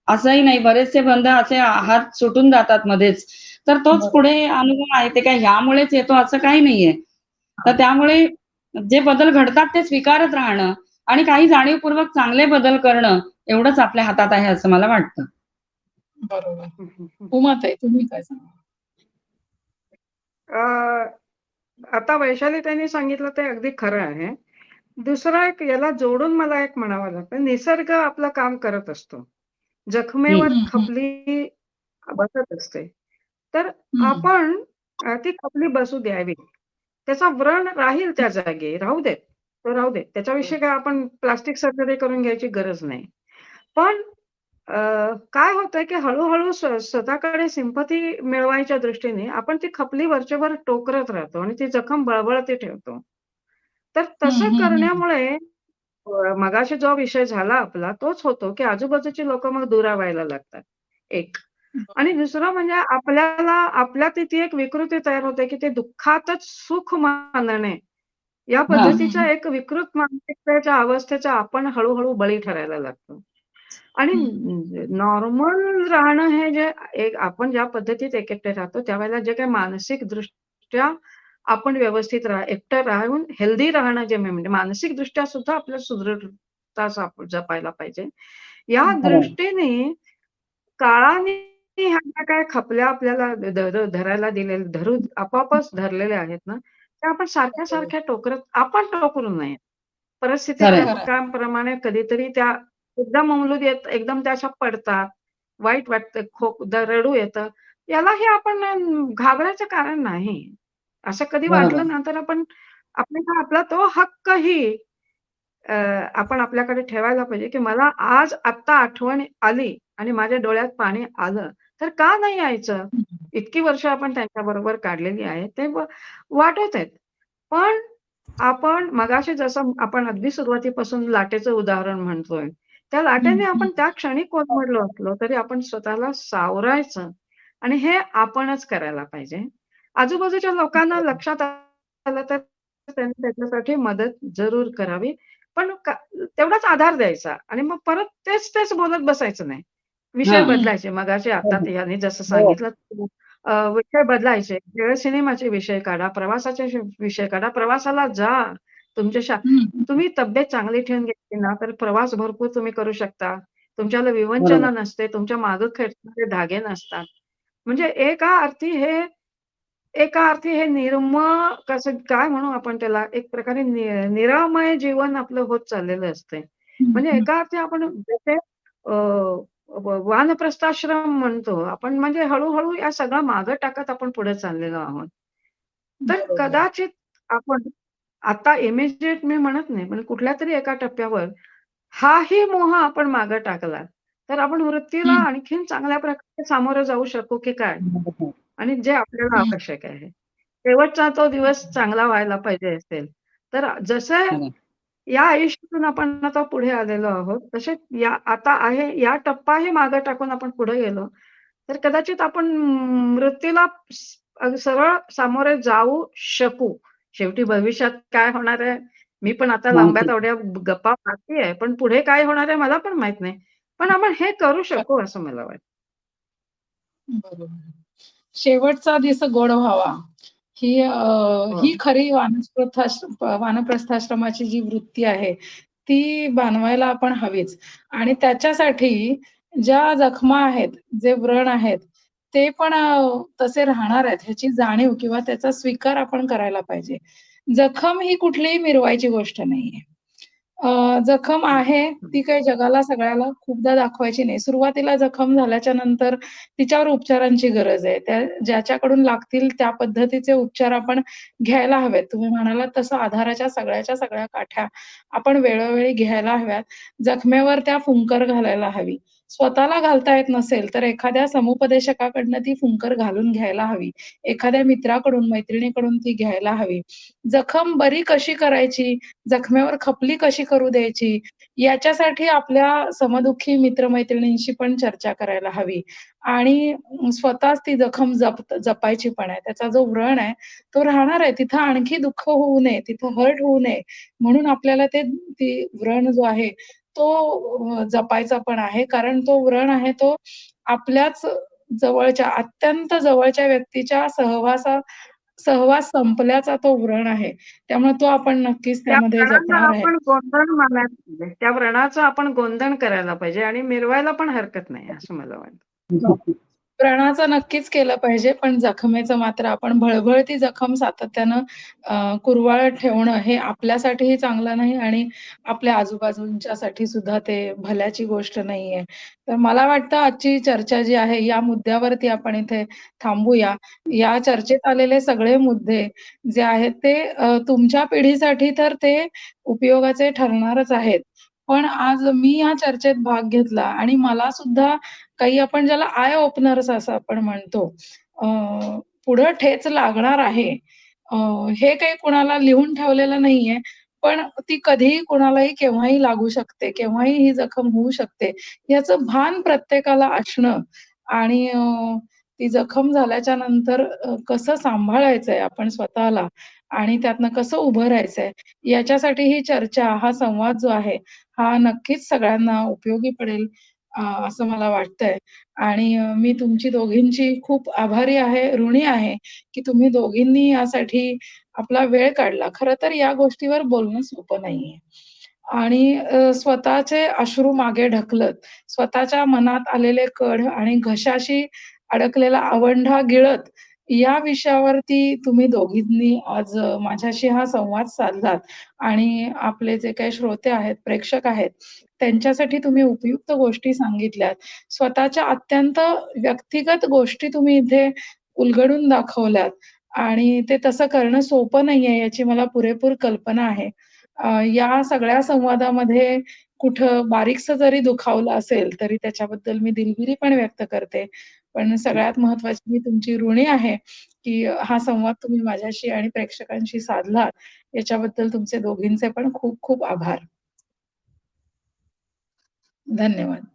Speaker 2: असंही नाही. बरेचसे बंध असे हात सुटून जातात मध्येच. तर तोच
Speaker 1: बरोबर.
Speaker 2: पुढे अनुभव आहे. ते काय ह्यामुळेच येतो असं काही नाहीये. तर
Speaker 1: हां.
Speaker 2: त्यामुळे जे बदल घडतात ते स्वीकारत राहणं आणि काही जाणीवपूर्वक चांगले बदल करणं एवढंच आपल्या हातात आहे असं मला वाटतं.
Speaker 1: बरोबर.
Speaker 3: हं, हं, हं.
Speaker 1: उमाताई तुम्ही काय सांगाल?
Speaker 3: अ, आता वैशाली त्यांनी सांगितलं ते अगदी खरं आहे. दुसरा एक याला जोडून मला एक म्हणावं लागतं, निसर्ग आपलं काम करत असतो.
Speaker 2: हं.
Speaker 3: जखमेवर
Speaker 1: हं, हं.
Speaker 3: खपली बसत असते. तर
Speaker 1: हं.
Speaker 3: आपण ती खपली बसू द्यावी. त्याचा व्रण राहील त्या जागी, राहू देत. तो राहू देत. त्याच्याविषयी काय आपण प्लास्टिक सर्जरी करून घ्यायची गरज नाही. पण अ, काय होतंय, की हळू-हळू स्वतःकडे सिम्पथी मिळवायच्या दृष्टीने आपण ती खपली वरचेवर टोकरत राहतो आणि ती जखम बळबळती ठेवतो. तर
Speaker 1: हं,
Speaker 3: तसं
Speaker 1: हं, हं.
Speaker 3: करण्यामुळे मगाशी जो विषय झाला आपला तोच होतो, की आजूबाजूची लोकं मग दुरावायला लागतात. एक आणि
Speaker 1: बरोबर.
Speaker 3: दुसरं म्हणजे आपल्याला आपल्यात ती एक विकृती तयार होते, की ते दुःखातच सुख मानणे या
Speaker 2: हां.
Speaker 1: हं, हं,
Speaker 3: पद्धतीच्या
Speaker 1: हं.
Speaker 3: एक विकृत मानसिकतेच्या अवस्थेचा आपण हळू बळी ठरायला लागतो. आणि
Speaker 1: हं.
Speaker 3: नॉर्मल राहणं हे जे एक आपण ज्या पद्धतीत एकटे राहतो, त्यावेळेला जे काही मानसिकदृष्ट्या आपण व्यवस्थित एकटं राहून हेल्दी राहणं जे म्हणजे मानसिकदृष्ट्या सुद्धा आपल्याला सुदृढता जपायला पाहिजे. या
Speaker 2: खरं आहे.
Speaker 3: दृष्टीने काळाने ह्या ज्या काही खपल्या आपल्याला धरायला दिलेल्या आपोआपच धरलेल्या आहेत ना, त्या आपण
Speaker 1: बरोबर.
Speaker 3: सारख्या-सारख्या टोकरत आपण टोकरू नये. परिस्थिती
Speaker 2: खरं आहे.
Speaker 1: खरं आहे.
Speaker 3: प्रमाणे कधीतरी त्या एकदम अंमलूत येत एकदम त्या अशा पडतात. वाईट वाटतं, रडू येतं. यालाही आपण घाबरायचं कारण नाही. असं कधी
Speaker 2: बरोबर.
Speaker 3: वाटलं ना, तर आपण आपल्याला आपला तो हक्कही आपण आपल्याकडे ठेवायला पाहिजे, की मला आज आत्ता आठवण आली आणि माझ्या डोळ्यात पाणी आलं, तर का नाही यायचं?
Speaker 1: हं,
Speaker 3: इतकी वर्ष आपण त्यांच्याबरोबर काढलेली आहेत, ते वाटत आहेत. पण आपण मगाशी जसं आपण अगदी सुरुवातीपासून लाटेचं उदाहरण म्हणतोय, त्या
Speaker 1: हं,
Speaker 3: लाटेने
Speaker 1: हं.
Speaker 3: आपण त्या क्षणी कोलमडलो असलो, तरी आपण स्वतःला सावरायचं आणि हे आपणच करायला पाहिजे. आजूबाजूच्या लोकांना
Speaker 1: बरोबर.
Speaker 3: लक्षात आलं तर त्यांनी त्याच्यासाठी मदत जरूर करावी. पण तेवढाच आधार द्यायचा आणि मग परत तेच बोलत बसायचं नाही. विषय
Speaker 2: हां.
Speaker 1: हं.
Speaker 3: बदलायचे. मगाशी आता
Speaker 2: हो,
Speaker 3: यांनी जसं
Speaker 2: हो.
Speaker 3: सांगितलं विषय बदलायचे. वेळ सिनेमाचे विषय काढा, प्रवासाचे विषय काढा. प्रवासाला जा. तुमच्या
Speaker 1: हं, हं.
Speaker 3: तुम्ही तब्येत चांगली ठेवून घेतली ना, तर प्रवास भरपूर तुम्ही करू शकता. तुमच्याला
Speaker 2: बरोबर.
Speaker 3: विवंचना नसते. तुमच्या मागे खेचणारे धागे नसतात. म्हणजे एका अर्थी हे कसं काय म्हणू आपण त्याला, एक प्रकारे निरामय जीवन आपलं होत चाललेलं असतंय.
Speaker 1: हं,
Speaker 3: म्हणजे
Speaker 1: हं.
Speaker 3: एका अर्थी आपण जसे वानप्रस्थाश्रम म्हणतो आपण, म्हणजे हळू-हळू या सगळं मागं टाकत आपण पुढे चाललेलो आहोत. तर
Speaker 1: बरोबर.
Speaker 3: कदाचित आपण आता इमिजिएट मी म्हणत नाही, पण कुठल्यातरी एका टप्प्यावर हाही मोह आपण मागे टाकला, तर आपण मृत्यूला
Speaker 1: हं,
Speaker 3: आणखीन चांगल्या प्रकारे सामोरं जाऊ शकू की काय?
Speaker 2: बरोबर.
Speaker 3: आणि जे आपल्याला
Speaker 1: हं.
Speaker 3: आवश्यक आहे. शेवटचा तो दिवस चांगला व्हायला पाहिजे असेल, तर जसं
Speaker 2: खरं.
Speaker 3: या आयुष्यातून आपण आता पुढे आलेलो आहोत, तसे आता आहे या टप्पाही मागे टाकून आपण पुढे गेलो, तर कदाचित आपण मृत्यूला सरळ सामोरे जाऊ शकू. शेवटी भविष्यात काय होणार आहे, मी पण आता लांब्या
Speaker 2: माहिती.
Speaker 3: तेवढ्या गप्पा मारतीये, पण पुढे काय होणार आहे मला पण माहीत नाही. पण आपण हे करू
Speaker 1: खरं.
Speaker 3: शकू असं मला वाटतं.
Speaker 1: बरोबर. शेवटचा दिवस गोड व्हावा. ही
Speaker 3: हो.
Speaker 1: ही खरी वानप्रस्थाश्रमाची जी वृत्ती आहे, ती बाणवायला आपण हवीच. आणि त्याच्यासाठी ज्या जखमा आहेत, जे व्रण आहेत, ते पण तसे राहणार आहेत ह्याची जाणीव किंवा त्याचा स्वीकार आपण करायला पाहिजे. जखम ही कुठलीही मिरवायची गोष्ट नाहीये. जखम
Speaker 3: हं,
Speaker 1: आहे,
Speaker 3: हं.
Speaker 1: ती काही जगाला सगळ्याला खूपदा दाखवायची नाही. सुरुवातीला जखम झाल्याच्या नंतर तिच्यावर उपचारांची गरज आहे. त्या ज्याच्याकडून लागतील त्या पद्धतीचे उपचार आपण घ्यायला हवेत. तुम्ही म्हणालात तसं आधाराच्या सगळ्याच्या सगळ्या काठ्या आपण वेळोवेळी घ्यायला हव्यात. जखमेवर त्या फुंकर घालायला हवी. स्वतःला घालता येत नसेल, तर एखाद्या समुपदेशकाकडनं ती फुंकर घालून घ्यायला हवी. एखाद्या मित्राकडून, मैत्रिणीकडून ती घ्यायला हवी. जखम बरी कशी करायची, जखमेवर खपली कशी करू द्यायची, याच्यासाठी आपल्या समदुःखी मित्र-मैत्रिणींशी पण चर्चा करायला हवी. आणि स्वतःच ती जखम जपायची पण आहे. त्याचा जो व्रण आहे, तो राहणार आहे. तिथं आणखी दुःख होऊ नये, तिथं हर्ट होऊ नये, म्हणून आपल्याला ती व्रण जो आहे, तो जपायचा पण आहे. कारण तो व्रण आहे, तो आपल्याच जवळच्या, अत्यंत जवळच्या व्यक्तीच्या सहवास संपल्याचा तो व्रण आहे. त्यामुळे तो आपण नक्कीच
Speaker 3: त्या
Speaker 1: त्यामध्ये
Speaker 3: व्रणाला
Speaker 1: जपणार आहे.
Speaker 3: आपण गोंधळ मानायला पाहिजे. त्या व्रणाचं आपण गोंधण करायला पाहिजे आणि मिरवायला पण हरकत नाही असं मला वाटतं.
Speaker 1: हो. व्रणाचं नक्कीच केलं पाहिजे, पण जखमेचं मात्र आपण भळभळती जखम सातत्यानं कुरवाळत ठेवणं हे आपल्यासाठीही चांगलं नाही आणि आपल्या आजूबाजूंच्यासाठी सुद्धा ते भल्याची गोष्ट नाहीये. तर मला वाटतं आजची चर्चा जी आहे या मुद्द्यावरती आपण इथे थांबूया. या चर्चेत आलेले सगळे मुद्दे जे आहेत ते तुमच्या पिढीसाठी तर ते उपयोगाचे ठरणारच आहेत. पण आज मी या चर्चेत भाग घेतला आणि मला सुद्धा काही आपण ज्याला आय ओपनर्स असं आपण म्हणतो. अ, पुढं ठेच लागणार आहे. अ, हे काही कुणाला लिहून ठेवलेलं नाहीये. पण ती कधीही कुणालाही केव्हाही लागू शकते. केव्हाही ही जखम होऊ शकते. याचं भान प्रत्येकाला असणं आणि ती जखम झाल्याच्या नंतर कसं सांभाळायचंय आपण स्वतःला आणि त्यातनं कसं उभं राहायचंय, याच्यासाठी ही चर्चा, हा संवाद जो आहे, हा नक्कीच सगळ्यांना उपयोगी पडेल असं मला वाटतंय. आणि मी तुमची दोघींची खूप आभारी आहे, ऋणी आहे, की तुम्ही दोघींनी यासाठी आपला वेळ काढला. खरं तर या गोष्टीवर बोलणं सोपं नाहीये. आणि स्वतःचे अश्रू मागे ढकलत, स्वतःच्या मनात आलेले कढ आणि घशाशी अडकलेला आवंढा गिळत, या विषयावरती तुम्ही दोघींनी आज माझ्याशी हा संवाद साधलात आणि आपले जे काही श्रोते आहेत, प्रेक्षक आहेत, त्यांच्यासाठी तुम्ही उपयुक्त गोष्टी सांगितल्यात. स्वतःच्या अत्यंत व्यक्तिगत गोष्टी तुम्ही इथे उलगडून दाखवल्यात आणि ते तसं करणं सोपं नाहीये याची मला पुरेपूर कल्पना आहे. या सगळ्या संवादामध्ये कुठं बारीकसं जरी दुखावलं असेल, तरी त्याच्याबद्दल मी दिलगिरी पण व्यक्त करते. पण सगळ्यात महत्त्वाची मी तुमची ऋणी आहे, की हा संवाद तुम्ही माझ्याशी आणि प्रेक्षकांशी साधलात. याच्याबद्दल तुमचे दोघींचे पण खूप खूप आभार. धन्यवाद.